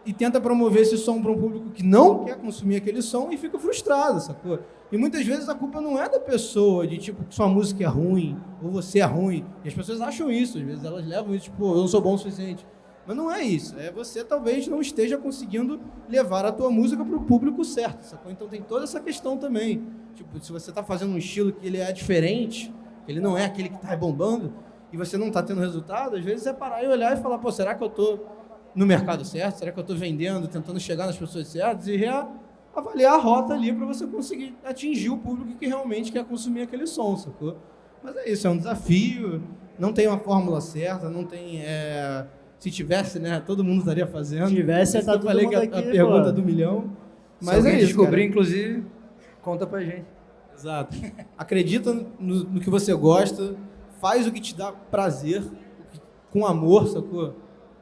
e tenta promover esse som para um público que não quer consumir aquele som e fica frustrado, sacou? E muitas vezes a culpa não é da pessoa, de tipo, que sua música é ruim, ou você é ruim. E as pessoas acham isso, às vezes elas levam isso, tipo, eu não sou bom o suficiente. Mas não é isso, é você talvez não esteja conseguindo levar a tua música para o público certo, sacou? Então tem toda essa questão também. Tipo, se você está fazendo um estilo que ele é diferente, ele não é aquele que está bombando, e você não está tendo resultado, às vezes é parar e olhar e falar, pô, será que eu estou no mercado certo? Será que eu estou vendendo, tentando chegar nas pessoas certas? E avaliar a rota ali para você conseguir atingir o público que realmente quer consumir aquele som, sacou? Mas é isso, é um desafio, não tem uma fórmula certa, não tem... Se tivesse, né, todo mundo estaria fazendo. Se tivesse, eu todo falei mundo que aqui, a pergunta pô. do milhão. Mas Mas se alguém é isso, descobrir, cara. inclusive, conta pra gente. Exato. Acredita no que você gosta, faz o que te dá prazer, com amor, sacou?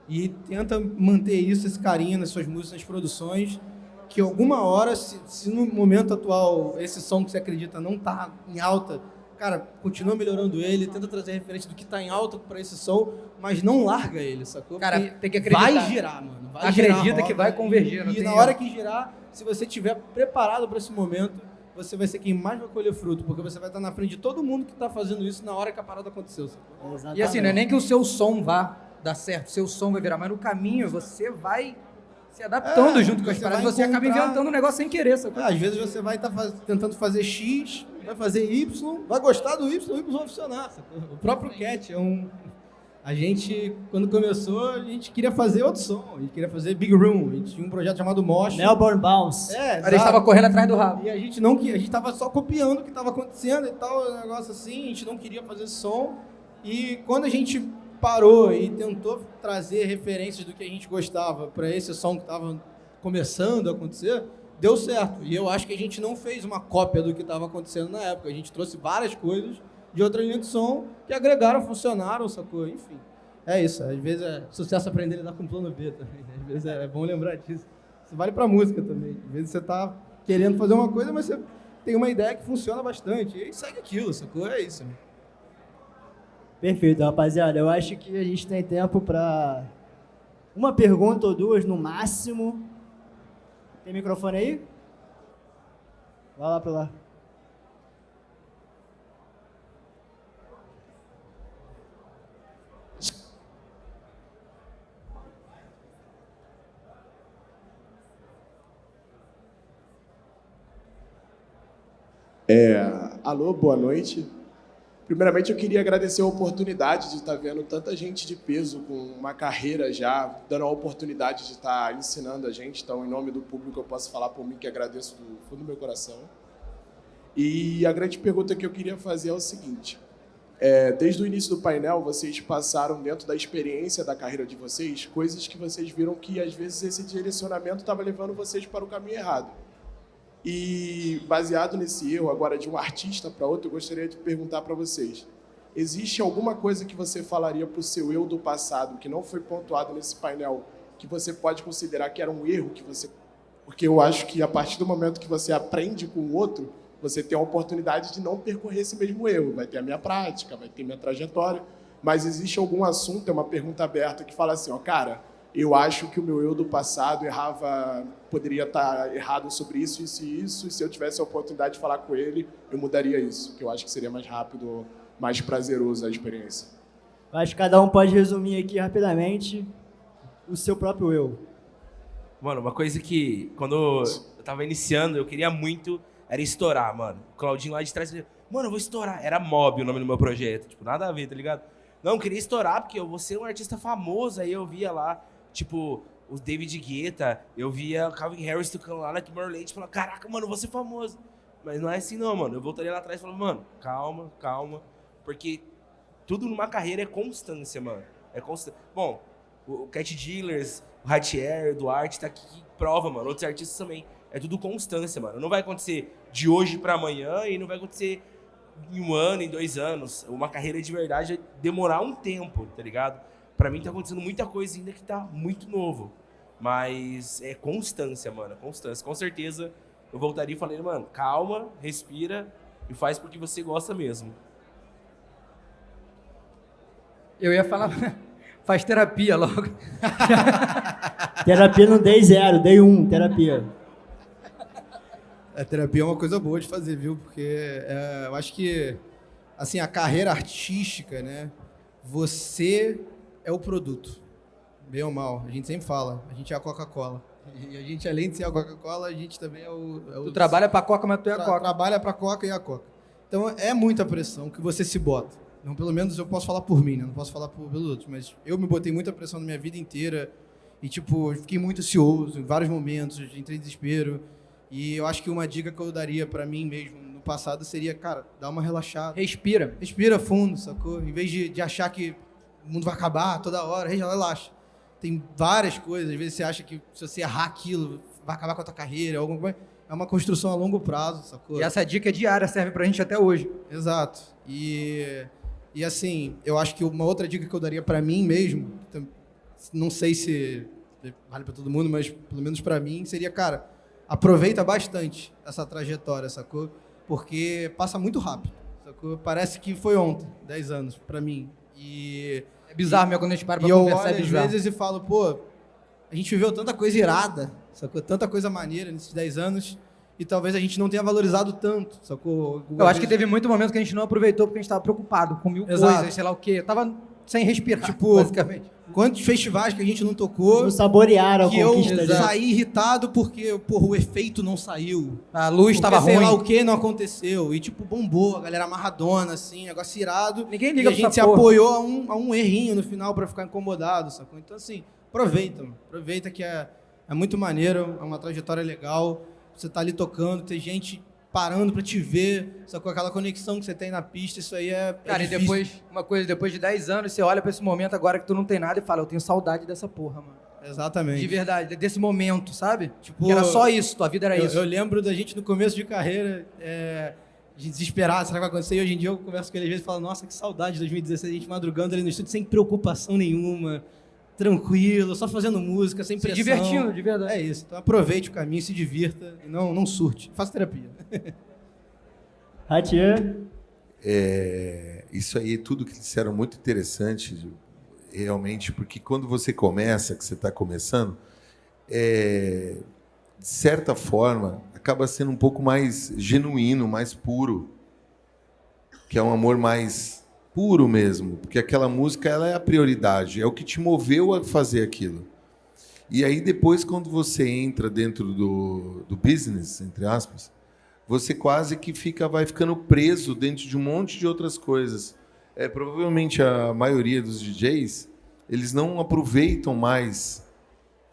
E tenta manter isso, esse carinho nas suas músicas, nas produções, que alguma hora, se no momento atual esse som que você acredita não tá em alta, cara, continua melhorando ele, tenta trazer referência do que tá em alta para esse som, mas não larga ele, sacou? Cara, Porque tem que acreditar. vai girar, mano. Vai Acredita girar a roda, que vai convergir, não E tem na erro. hora que girar, se você estiver preparado para esse momento, você vai ser quem mais vai colher fruto, porque você vai estar na frente de todo mundo que tá fazendo isso na hora que a parada aconteceu, sacou? E assim, não é nem que o seu som vá dar certo, o seu som vai virar, mas no caminho você vai se adaptando junto com as você paradas, vai você acaba encontrar- inventando um negócio sem querer, sacou? Às vezes você vai estar tentando fazer X, vai fazer Y, vai gostar do Y, o Y vai funcionar. Sacou? O próprio Cat é um... A gente, quando começou, a gente queria fazer outro som. A gente queria fazer Big Room. A gente tinha um projeto chamado Mosh. Melbourne Bounce. É, A gente tava correndo atrás do rabo. E a gente não queria, a gente tava só copiando o que estava acontecendo e tal, um negócio assim, a gente não queria fazer esse som. E quando a gente parou e tentou trazer referências do que a gente gostava para esse som que estava começando a acontecer, deu certo. E eu acho que a gente não fez uma cópia do que estava acontecendo na época. A gente trouxe várias coisas de outra linha de som que agregaram, funcionaram, sacou? Enfim, é isso. Às vezes é sucesso aprender a lidar com plano B também. Às vezes é bom lembrar disso. Isso vale pra música também. Às vezes você tá querendo fazer uma coisa, mas você tem uma ideia que funciona bastante. E aí segue aquilo, sacou? É isso. Perfeito, rapaziada. Eu acho que a gente tem tempo para uma pergunta ou duas no máximo. Tem microfone aí? Vai lá pra lá. Alô, boa noite. Primeiramente, eu queria agradecer a oportunidade de estar vendo tanta gente de peso com uma carreira já, dando a oportunidade de estar ensinando a gente. Então, em nome do público, eu posso falar por mim que agradeço do fundo do meu coração. E a grande pergunta que eu queria fazer é o seguinte. Desde o início do painel, vocês passaram dentro da experiência da carreira de vocês, coisas que vocês viram que, às vezes, esse direcionamento estava levando vocês para o caminho errado. E, baseado nesse erro, agora de um artista para outro, eu gostaria de perguntar para vocês. Existe alguma coisa que você falaria para o seu eu do passado, que não foi pontuado nesse painel, que você pode considerar que era um erro que você... Porque eu acho que, a partir do momento que você aprende com o outro, você tem a oportunidade de não percorrer esse mesmo erro. Vai ter a minha prática, vai ter minha trajetória, mas existe algum assunto, é uma pergunta aberta, que fala assim, ó, cara, eu acho que o meu eu do passado poderia estar errado sobre isso, isso e isso, e se eu tivesse a oportunidade de falar com ele, eu mudaria isso, que eu acho que seria mais rápido, mais prazeroso a experiência. Eu acho que cada um pode resumir aqui rapidamente o seu próprio eu. Mano, uma coisa que, quando eu tava iniciando, eu queria muito, era estourar, mano. O Claudinho lá de trás, mano, eu vou estourar. Era Mob o nome do meu projeto, tipo, nada a ver, tá ligado? Não, eu queria estourar porque eu vou ser um artista famoso, aí eu via lá, tipo, o David Guetta, eu via o Calvin Harris tocando lá na Tomorrowland, falando, caraca, mano, eu vou ser famoso. Mas não é assim não, mano. Eu voltaria lá atrás e falaria, mano, calma, calma. Porque tudo numa carreira é constância, mano. É constância. Bom, o Cat Dealers, o Ratier, o Duarte tá aqui que prova, mano. Outros artistas também. É tudo constância, mano. Não vai acontecer de hoje pra amanhã e não vai acontecer em 1 ano, em 2 anos. Uma carreira de verdade é demorar um tempo, tá ligado? Pra mim tá acontecendo muita coisa ainda que tá muito novo. Mas é constância, mano. Constância. Com certeza eu voltaria e falei, mano, calma, respira e faz porque você gosta mesmo. Eu ia falar, faz terapia logo. Terapia não dei 0, dei 1, terapia. A terapia é uma coisa boa de fazer, viu? Porque eu acho que, assim, a carreira artística, né? Você é o produto. Bem ou mal. A gente sempre fala. A gente é a Coca-Cola. E a gente, além de ser a Coca-Cola, a gente também é o... Tu trabalha pra Coca, mas tu é a Coca. Trabalha pra Coca e a Coca. Então, é muita pressão que você se bota. Não, pelo menos eu posso falar por mim, né? Não posso falar pelos outros. Mas eu me botei muita pressão na minha vida inteira. E, tipo, eu fiquei muito ansioso em vários momentos. Entrei em desespero. E eu acho que uma dica que eu daria pra mim mesmo no passado seria, cara, dá uma relaxada. Respira. Respira fundo, sacou? Em vez de achar que o mundo vai acabar toda hora, relaxa. Tem várias coisas. Às vezes você acha que se você errar aquilo, vai acabar com a tua carreira. Alguma coisa. É uma construção a longo prazo, sacou? E essa dica diária serve pra gente até hoje. Exato. E assim, eu acho que uma outra dica que eu daria pra mim mesmo, não sei se vale pra todo mundo, mas pelo menos pra mim, seria, cara, aproveita bastante essa trajetória, sacou? Porque passa muito rápido, sacou? Parece que foi ontem, 10 anos, pra mim. É bizarro mesmo quando a gente para pra e eu conversar, olho é às bizarro. vezes e falo, pô, a gente viveu tanta coisa irada, sacou? Tanta coisa maneira nesses 10 anos e talvez a gente não tenha valorizado tanto, sacou? Eu acho que teve muito momento que a gente não aproveitou porque a gente tava preocupado com mil coisas, sei lá o quê. Eu tava sem respirar, tipo, basicamente. Quantos festivais que a gente não tocou, Não saborearam a que eu conquista. saí irritado porque, porra, o efeito não saiu. A luz Porque, tava sei ruim. lá o que não aconteceu. E, tipo, bombou, a galera amarradona, assim, negócio irado. Ninguém E liga a pra gente se essa porra. apoiou a um errinho no final pra ficar incomodado, sacou? Então, assim, aproveita, mano. Aproveita que é muito maneiro, é uma trajetória legal. Você tá ali tocando, tem gente parando pra te ver, sacou? Aquela conexão que você tem na pista, isso aí é Cara, e difícil. depois, uma coisa, depois de 10 anos, você olha pra esse momento agora que tu não tem nada e fala, eu tenho saudade dessa porra, mano. Exatamente. De verdade, desse momento, sabe? Tipo, que era só isso, tua vida era isso. Eu lembro da gente no começo de carreira, de desesperado, será que vai acontecer? E hoje em dia eu converso com ele às vezes e falo, nossa, que saudade de 2016, a gente madrugando ali no estúdio sem preocupação nenhuma, tranquilo, só fazendo música, sem Se pressão. divertindo, de verdade. É isso. Então aproveite o caminho, se divirta e não surte. Faça terapia. Ratier. Isso aí, tudo que disseram muito interessante, realmente, porque quando você começa, que você está começando, de certa forma, acaba sendo um pouco mais genuíno, mais puro, que é um amor mais puro mesmo, porque aquela música ela é a prioridade, é o que te moveu a fazer aquilo. E aí depois, quando você entra dentro do business, entre aspas, você quase que vai ficando preso dentro de um monte de outras coisas. Provavelmente a maioria dos DJs, eles não aproveitam mais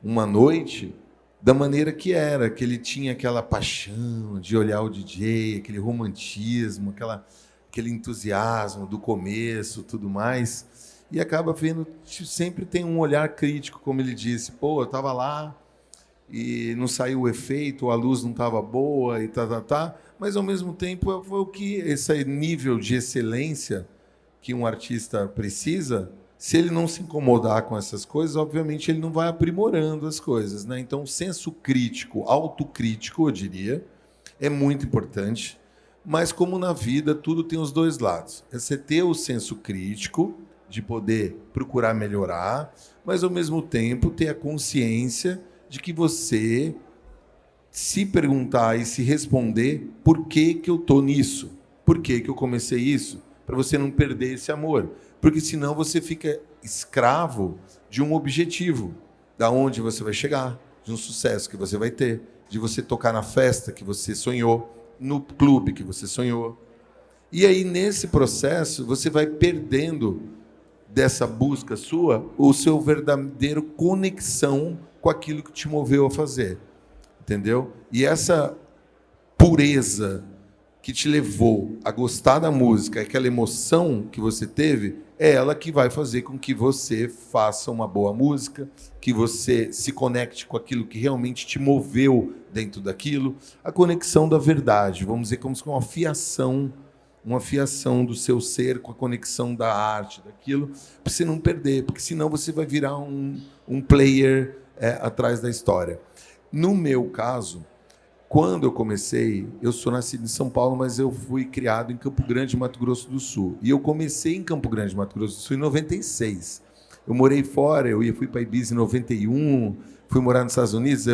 uma noite da maneira que era, que ele tinha aquela paixão de olhar o DJ, aquele romantismo, aquele entusiasmo do começo, tudo mais, e acaba vendo, sempre tem um olhar crítico, como ele disse, pô, eu estava lá, e não saiu o efeito, a luz não estava boa e mas ao mesmo tempo foi o que esse nível de excelência que um artista precisa, se ele não se incomodar com essas coisas, obviamente ele não vai aprimorando as coisas, né? Então o senso crítico, autocrítico, eu diria, é muito importante, mas como na vida tudo tem os dois lados. É você ter o senso crítico de poder procurar melhorar, mas ao mesmo tempo ter a consciência de que você se perguntar e se responder por que eu estou nisso, por que eu comecei isso, para você não perder esse amor, porque senão você fica escravo de um objetivo, da onde você vai chegar, de um sucesso que você vai ter, de você tocar na festa que você sonhou, no clube que você sonhou. E aí, nesse processo, você vai perdendo dessa busca sua o seu verdadeiro conexão com aquilo que te moveu a fazer, entendeu? E essa pureza que te levou a gostar da música, aquela emoção que você teve, é ela que vai fazer com que você faça uma boa música, que você se conecte com aquilo que realmente te moveu dentro daquilo, a conexão da verdade, vamos dizer, como se fosse uma fiação do seu ser com a conexão da arte, daquilo, para você não perder, porque senão você vai virar um player atrás da história. No meu caso, quando eu comecei, eu sou nascido em São Paulo, mas eu fui criado em Campo Grande, Mato Grosso do Sul. E eu comecei em Campo Grande, Mato Grosso do Sul, em 96. Eu morei fora, fui para Ibiza em 91, fui morar nos Estados Unidos.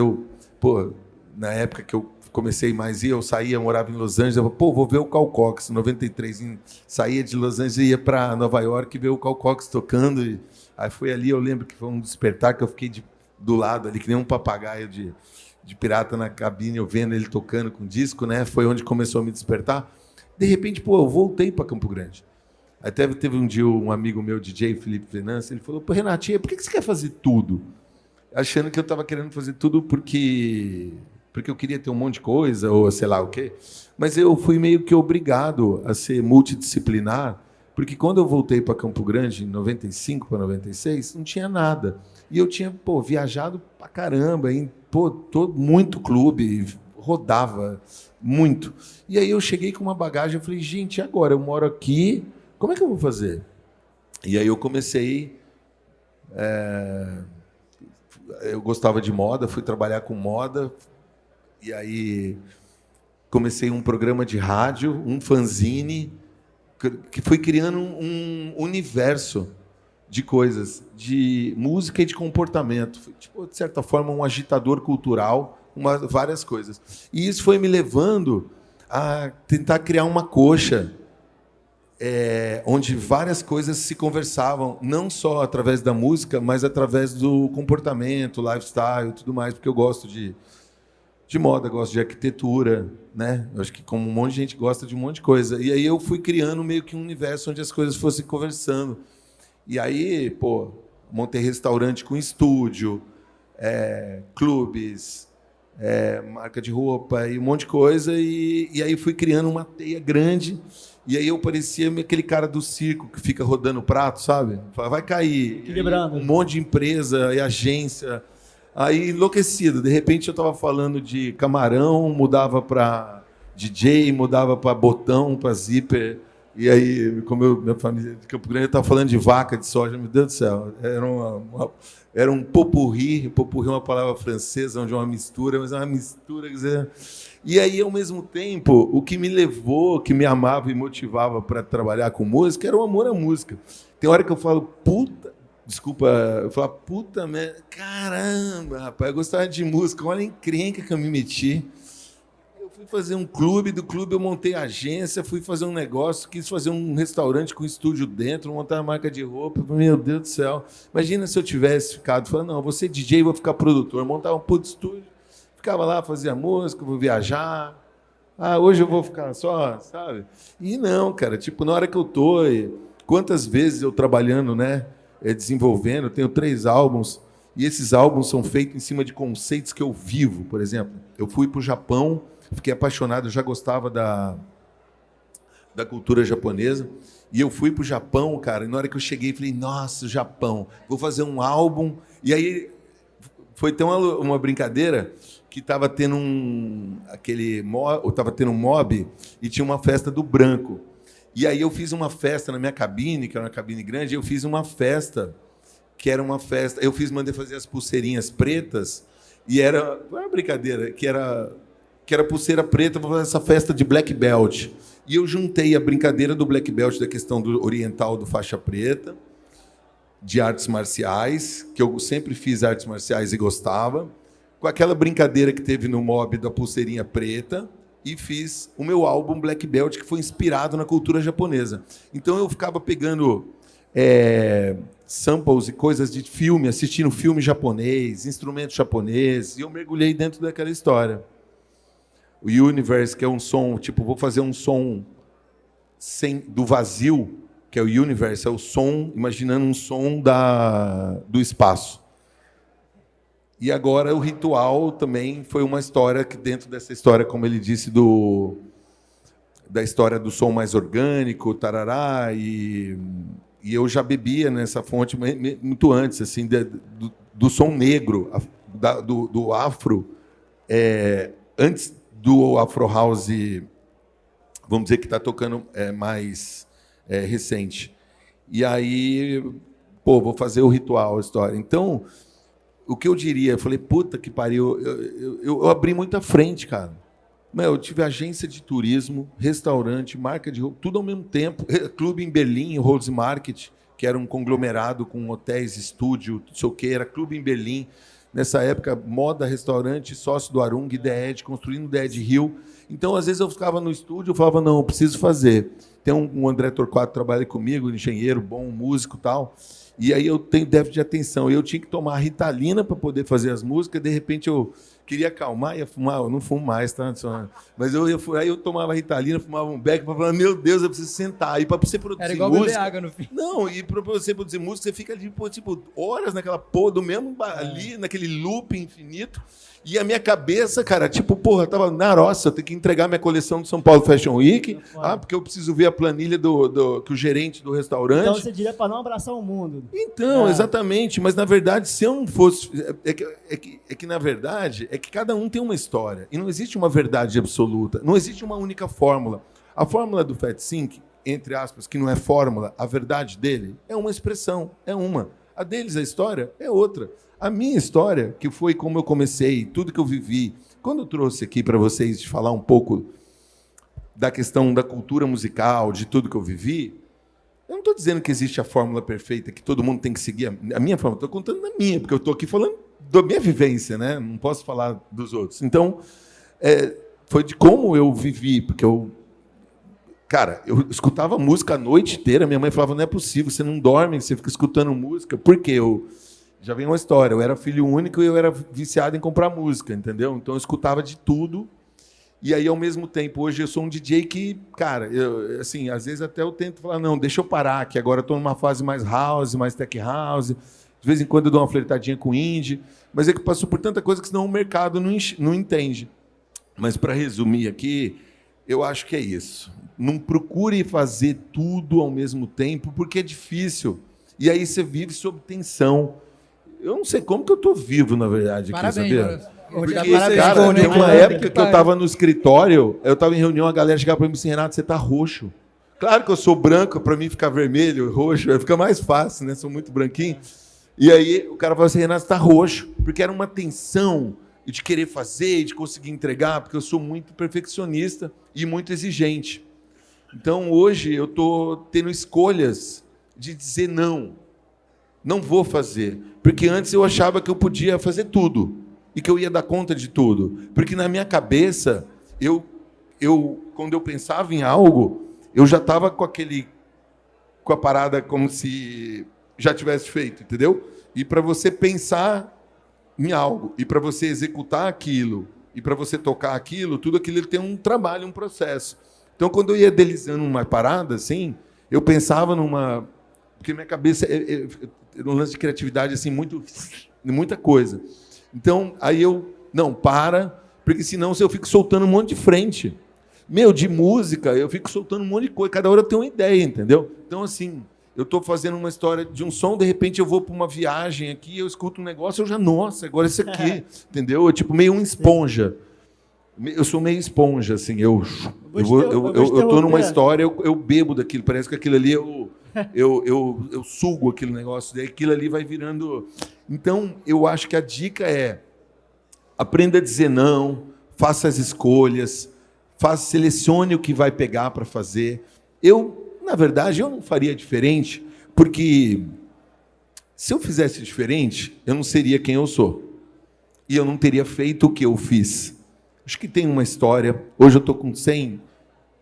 Na época que eu comecei mais eu saía, morava em Los Angeles, eu falei, vou ver o Carl Cox, em 93. Saía de Los Angeles e ia para Nova York ver o Carl Cox tocando. Aí foi ali, eu lembro que foi um despertar, que eu fiquei do lado ali, que nem um papagaio de pirata na cabine, eu vendo ele tocando com disco, né? Foi onde começou a me despertar. De repente, eu voltei para Campo Grande. Até teve um dia um amigo meu, DJ Felipe Venâncio, ele falou, Renatinho, por que você quer fazer tudo? Achando que eu estava querendo fazer tudo porque eu queria ter um monte de coisa, ou sei lá o quê. Mas eu fui meio que obrigado a ser multidisciplinar, porque quando eu voltei para Campo Grande, em 95 para 96, não tinha nada. E eu tinha, viajado pra caramba, em muito clube, rodava muito. E aí eu cheguei com uma bagagem, eu falei, gente, agora eu moro aqui, como é que eu vou fazer? E aí eu comecei... eu gostava de moda, fui trabalhar com moda, e aí comecei um programa de rádio, um fanzine, que foi criando um universo de coisas, de música e de comportamento. Foi, de certa forma, um agitador cultural, várias coisas. E isso foi me levando a tentar criar uma coxa onde várias coisas se conversavam, não só através da música, mas através do comportamento, lifestyle e tudo mais, porque eu gosto de moda, gosto de arquitetura, né? Eu acho que como um monte de gente gosta de um monte de coisa. E aí eu fui criando meio que um universo onde as coisas fossem conversando. E aí, montei restaurante com estúdio, clubes, marca de roupa e um monte de coisa. E aí fui criando uma teia grande. E aí eu parecia aquele cara do circo que fica rodando o prato, sabe? Vai cair. Equilibrando. Um monte de empresa e agência. Aí, enlouquecido. De repente, eu estava falando de camarão, mudava para DJ, mudava para botão, para zíper. E aí, como minha família de Campo Grande, eu estava falando de vaca, de soja. Meu Deus do céu. Era um pot-pourri. Pot-pourri é uma palavra francesa, onde é uma mistura, mas é uma mistura, quer dizer... E aí, ao mesmo tempo, o que me levou, que me amava e motivava para trabalhar com música, era o amor à música. Tem hora que eu falo, merda, caramba, rapaz, eu gostava de música, olha a encrenca que eu me meti. Eu fui fazer um clube, do clube eu montei agência, fui fazer um negócio, quis fazer um restaurante com estúdio dentro, montar uma marca de roupa, meu Deus do céu. Imagina se eu tivesse ficado, não, vou ser DJ, vou ficar produtor, montar um puto estúdio, ficava lá, fazia música, vou viajar, hoje eu vou ficar só, sabe? E não, cara, na hora que eu tô, quantas vezes eu trabalhando, né, desenvolvendo, eu tenho 3 álbuns, e esses álbuns são feitos em cima de conceitos que eu vivo, por exemplo. Eu fui para o Japão, fiquei apaixonado, eu já gostava da cultura japonesa, e eu fui para o Japão, cara, e na hora que eu cheguei, falei, nossa, Japão, vou fazer um álbum, e aí foi tão uma brincadeira que estava tendo um mob, e tinha uma festa do branco. E aí eu fiz uma festa na minha cabine, que era uma cabine grande, eu fiz uma festa, mandei fazer as pulseirinhas pretas, e era uma brincadeira, que era pulseira preta para fazer essa festa de Black Belt. E eu juntei a brincadeira do Black Belt, da questão do oriental do faixa preta, de artes marciais, que eu sempre fiz artes marciais e gostava, com aquela brincadeira que teve no mob da pulseirinha preta, e fiz o meu álbum Black Belt, que foi inspirado na cultura japonesa. Então eu ficava pegando samples e coisas de filme, assistindo filme japonês, instrumentos japoneses, e eu mergulhei dentro daquela história. O Universe, que é um som, vou fazer um som do vazio, que é o Universe, é o som, imaginando um som do espaço. E agora o Ritual também foi uma história que, dentro dessa história, como ele disse, da história do som mais orgânico, tarará, e E eu já bebia nessa fonte muito antes, assim, do som negro, do afro, antes do Afro House, vamos dizer que está tocando mais recente. E aí, vou fazer o ritual, a história. Então, o que eu diria? Eu falei, puta que pariu, eu abri muita frente, cara. Eu tive agência de turismo, restaurante, marca de roupa, tudo ao mesmo tempo. Clube em Berlim, Rose Market, que era um conglomerado com hotéis, estúdio, não sei o quê, era clube em Berlim. Nessa época, moda, restaurante, sócio do Arung, DED, construindo o DED Rio. Então, às vezes, eu ficava no estúdio, eu falava, não, eu preciso fazer. Tem um André Torquato que trabalha comigo, engenheiro, bom, músico e tal. E aí eu tenho déficit de atenção. Eu tinha que tomar Ritalina para poder fazer as músicas. De repente, eu queria acalmar, ia fumar. Eu não fumo mais, tá? Mas aí eu tomava Ritalina, fumava um beck, para falar, meu Deus, eu preciso sentar. E para você produzir era igual música... beber água no fim. Não, e para você produzir música, você fica ali, tipo, horas naquela porra do mesmo ali, naquele loop infinito. E a minha cabeça, cara, tipo, porra, eu tava na roça, eu tenho que entregar minha coleção do São Paulo Fashion Week, porque eu preciso ver a planilha que o gerente do restaurante... Então você diria para não abraçar o mundo. Então, exatamente, mas na verdade, se eu não fosse... É que na verdade, é que cada um tem uma história, e não existe uma verdade absoluta, não existe uma única fórmula. A fórmula do Fat Sink, entre aspas, que não é fórmula, a verdade dele é uma expressão, é uma. A deles, a história, é outra. A minha história, que foi como eu comecei, tudo que eu vivi, quando eu trouxe aqui para vocês falar um pouco da questão da cultura musical, de tudo que eu vivi, eu não estou dizendo que existe a fórmula perfeita, que todo mundo tem que seguir a minha fórmula, estou contando da minha, porque eu estou aqui falando da minha vivência, né? Não posso falar dos outros. Então, foi de como eu vivi, porque eu escutava música a noite inteira, minha mãe falava, não é possível, você não dorme, você fica escutando música, por quê? Já vem uma história, eu era filho único e eu era viciado em comprar música, entendeu? Então eu escutava de tudo, e aí ao mesmo tempo, hoje eu sou um DJ que, cara, assim, às vezes até eu tento falar, não, deixa eu parar, que agora eu estou numa fase mais house, mais tech house, de vez em quando eu dou uma flertadinha com indie, mas é que passou por tanta coisa que senão o mercado não entende. Mas para resumir aqui, eu acho que é isso. Não procure fazer tudo ao mesmo tempo, porque é difícil. E aí você vive sob tensão. Eu não sei como que eu estou vivo, na verdade, aqui, sabia? Porque, cara, tem uma época que eu estava no escritório, eu estava em reunião, a galera chegava para mim e disse, Renato, você está roxo. Claro que eu sou branco, para mim ficar vermelho, roxo, fica mais fácil, né? Sou muito branquinho. E aí o cara falou assim, Renato, você está roxo. Porque era uma tensão de querer fazer, de conseguir entregar, porque eu sou muito perfeccionista e muito exigente. Então, hoje, eu estou tendo escolhas de dizer não. Não vou fazer. Porque antes eu achava que eu podia fazer tudo e que eu ia dar conta de tudo. Porque na minha cabeça, quando eu pensava em algo, eu já estava com a parada como se já tivesse feito, entendeu? E para você pensar em algo, e para você executar aquilo, e para você tocar aquilo, tudo aquilo tem um trabalho, um processo. Então, quando eu ia idealizando uma parada, assim, eu pensava numa... Porque minha cabeça um lance de criatividade, assim, muita coisa. Então, aí não, porque senão eu fico soltando um monte de frente. De música, eu fico soltando um monte de coisa, cada hora eu tenho uma ideia, entendeu? Então, assim, eu estou fazendo uma história de um som, de repente eu vou para uma viagem aqui, eu escuto um negócio, nossa, agora isso aqui, entendeu? Eu, tipo, meio uma esponja. Eu sou meio esponja, assim, eu estou numa história, eu bebo daquilo, parece que aquilo ali eu sugo aquele negócio, daí aquilo ali vai virando... Então, eu acho que a dica é aprenda a dizer não, faça as escolhas, selecione o que vai pegar para fazer. Na verdade, eu não faria diferente, porque se eu fizesse diferente, eu não seria quem eu sou. E eu não teria feito o que eu fiz. Acho que tem uma história. Hoje eu estou com 100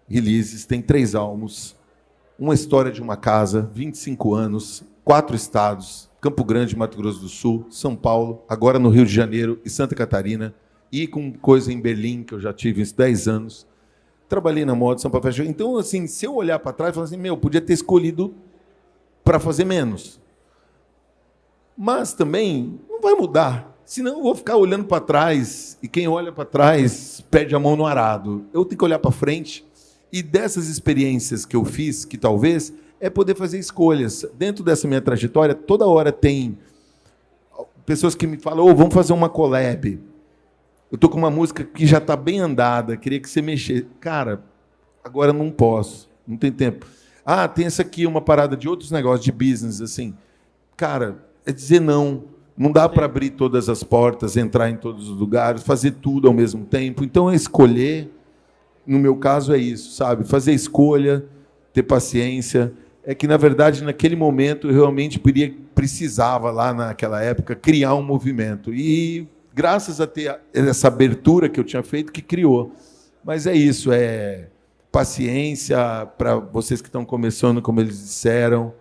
releases, tem 3 álbuns, uma história de uma casa, 25 anos, 4 estados, Campo Grande, Mato Grosso do Sul, São Paulo, agora no Rio de Janeiro e Santa Catarina, e com coisa em Berlim, que eu já tive uns 10 anos. Trabalhei na moda, São Paulo Fashion. Então, assim, se eu olhar para trás, eu falo assim, podia ter escolhido para fazer menos. Mas também não vai mudar. Senão eu vou ficar olhando para trás, e quem olha para trás perde a mão no arado. Eu tenho que olhar para frente, e dessas experiências que eu fiz, que talvez, é poder fazer escolhas. Dentro dessa minha trajetória, toda hora tem pessoas que me falam, vamos fazer uma collab. Eu estou com uma música que já está bem andada, queria que você mexesse. Cara, agora não posso, não tem tempo. Tem essa aqui, uma parada de outros negócios, de business, assim. Cara, é dizer não. Não dá para abrir todas as portas, entrar em todos os lugares, fazer tudo ao mesmo tempo. Então, é escolher. No meu caso, é isso, sabe? Fazer escolha, ter paciência. É que, na verdade, naquele momento, eu realmente precisava, lá naquela época, criar um movimento. E, graças a ter essa abertura que eu tinha feito, que criou. Mas é isso, é paciência para vocês que estão começando, como eles disseram.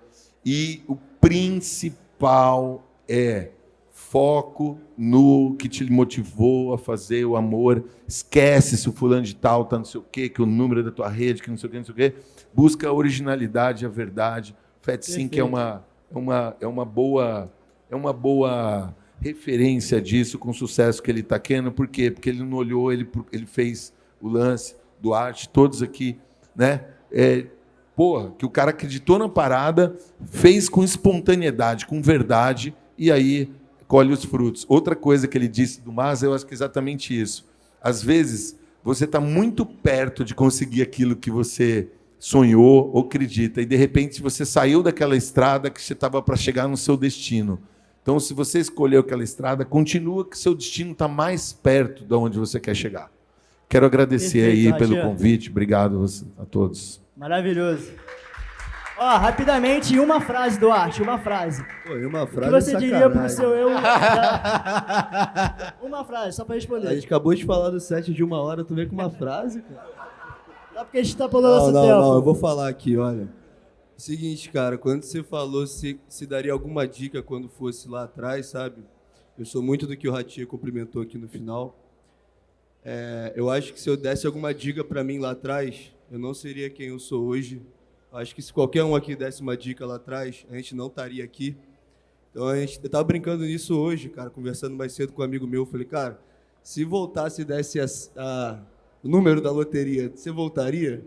E o principal é foco no que te motivou a fazer o amor. Esquece se o fulano de tal está não sei o quê, que o número da tua rede, que não sei o quê, não sei o quê. Busca a originalidade, a verdade. Fat Sync é uma boa referência disso, com o sucesso que ele está tendo. Por quê? Porque ele não olhou, ele fez o lance, Duarte, todos aqui, né? Que o cara acreditou na parada, fez com espontaneidade, com verdade, e aí colhe os frutos. Outra coisa que ele disse do Mas, eu acho que é exatamente isso. Às vezes, você está muito perto de conseguir aquilo que você sonhou ou acredita, e de repente você saiu daquela estrada que você estava para chegar no seu destino. Então, se você escolheu aquela estrada, continua que seu destino está mais perto de onde você quer chegar. Quero agradecer aí pelo convite. Obrigado a todos. Maravilhoso. Rapidamente, uma frase, Duarte, uma frase. Uma frase. O que você diria pro seu eu? Uma frase, só para responder. A gente acabou de falar do set de 1 hora, tu vem com uma frase, cara. Só porque a gente tá pulando nosso tempo. Não, eu vou falar aqui, olha. Seguinte, cara, quando você falou se daria alguma dica quando fosse lá atrás, sabe? Eu sou muito do que o Ratinho cumprimentou aqui no final. Eu acho que se eu desse alguma dica para mim lá atrás, eu não seria quem eu sou hoje. Acho que se qualquer um aqui desse uma dica lá atrás, a gente não estaria aqui. Então, eu estava brincando nisso hoje, cara, conversando mais cedo com um amigo meu. Eu falei, cara, se voltasse e desse o número da loteria, você voltaria?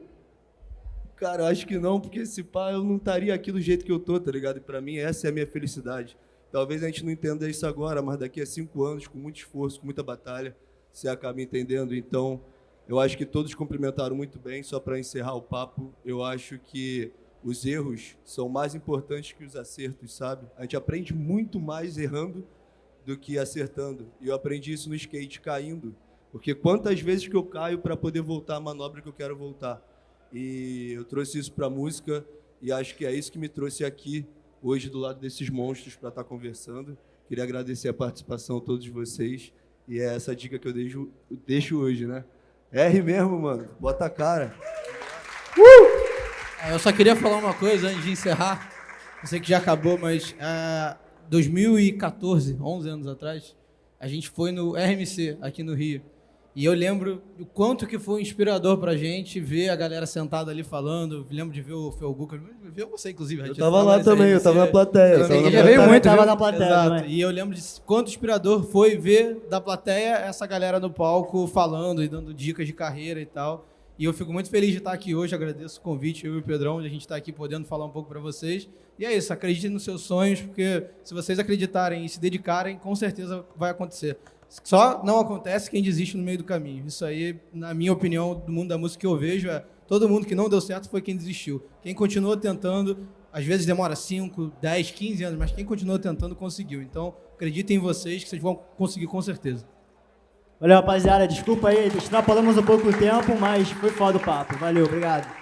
Cara, eu acho que não, porque se pá, eu não estaria aqui do jeito que eu tô, tá ligado? E para mim, essa é a minha felicidade. Talvez a gente não entenda isso agora, mas daqui a 5 anos, com muito esforço, com muita batalha, você acaba entendendo. Então, eu acho que todos cumprimentaram muito bem. Só para encerrar o papo, eu acho que os erros são mais importantes que os acertos, sabe? A gente aprende muito mais errando do que acertando. E eu aprendi isso no skate, caindo. Porque quantas vezes que eu caio para poder voltar à manobra que eu quero voltar. E eu trouxe isso para a música e acho que é isso que me trouxe aqui, hoje, do lado desses monstros, para estar conversando. Queria agradecer a participação de todos vocês. E é essa dica que eu deixo hoje, né? R mesmo, mano. Bota a cara. Eu só queria falar uma coisa antes de encerrar. Eu sei que já acabou, mas 2014, 11 anos atrás, a gente foi no RMC, aqui no Rio. E eu lembro o quanto que foi inspirador pra gente ver a galera sentada ali falando. Lembro de ver o Felguca, ver você, inclusive. Eu tava lá também, eu tava na plateia. Já veio muito, tava na plateia. Exato. E eu lembro de quanto inspirador foi ver da plateia essa galera no palco falando e dando dicas de carreira e tal. E eu fico muito feliz de estar aqui hoje, agradeço o convite, eu e o Pedrão, de a gente estar aqui podendo falar um pouco para vocês. E é isso, acreditem nos seus sonhos, porque se vocês acreditarem e se dedicarem, com certeza vai acontecer. Só não acontece quem desiste no meio do caminho. Isso aí, na minha opinião, do mundo da música que eu vejo, todo mundo que não deu certo foi quem desistiu. Quem continuou tentando, às vezes demora 5, 10, 15 anos, mas quem continuou tentando conseguiu. Então, acreditem em vocês, que vocês vão conseguir com certeza. Valeu, rapaziada. Desculpa aí, extrapolamos um pouco o tempo, mas foi foda o papo. Valeu, obrigado.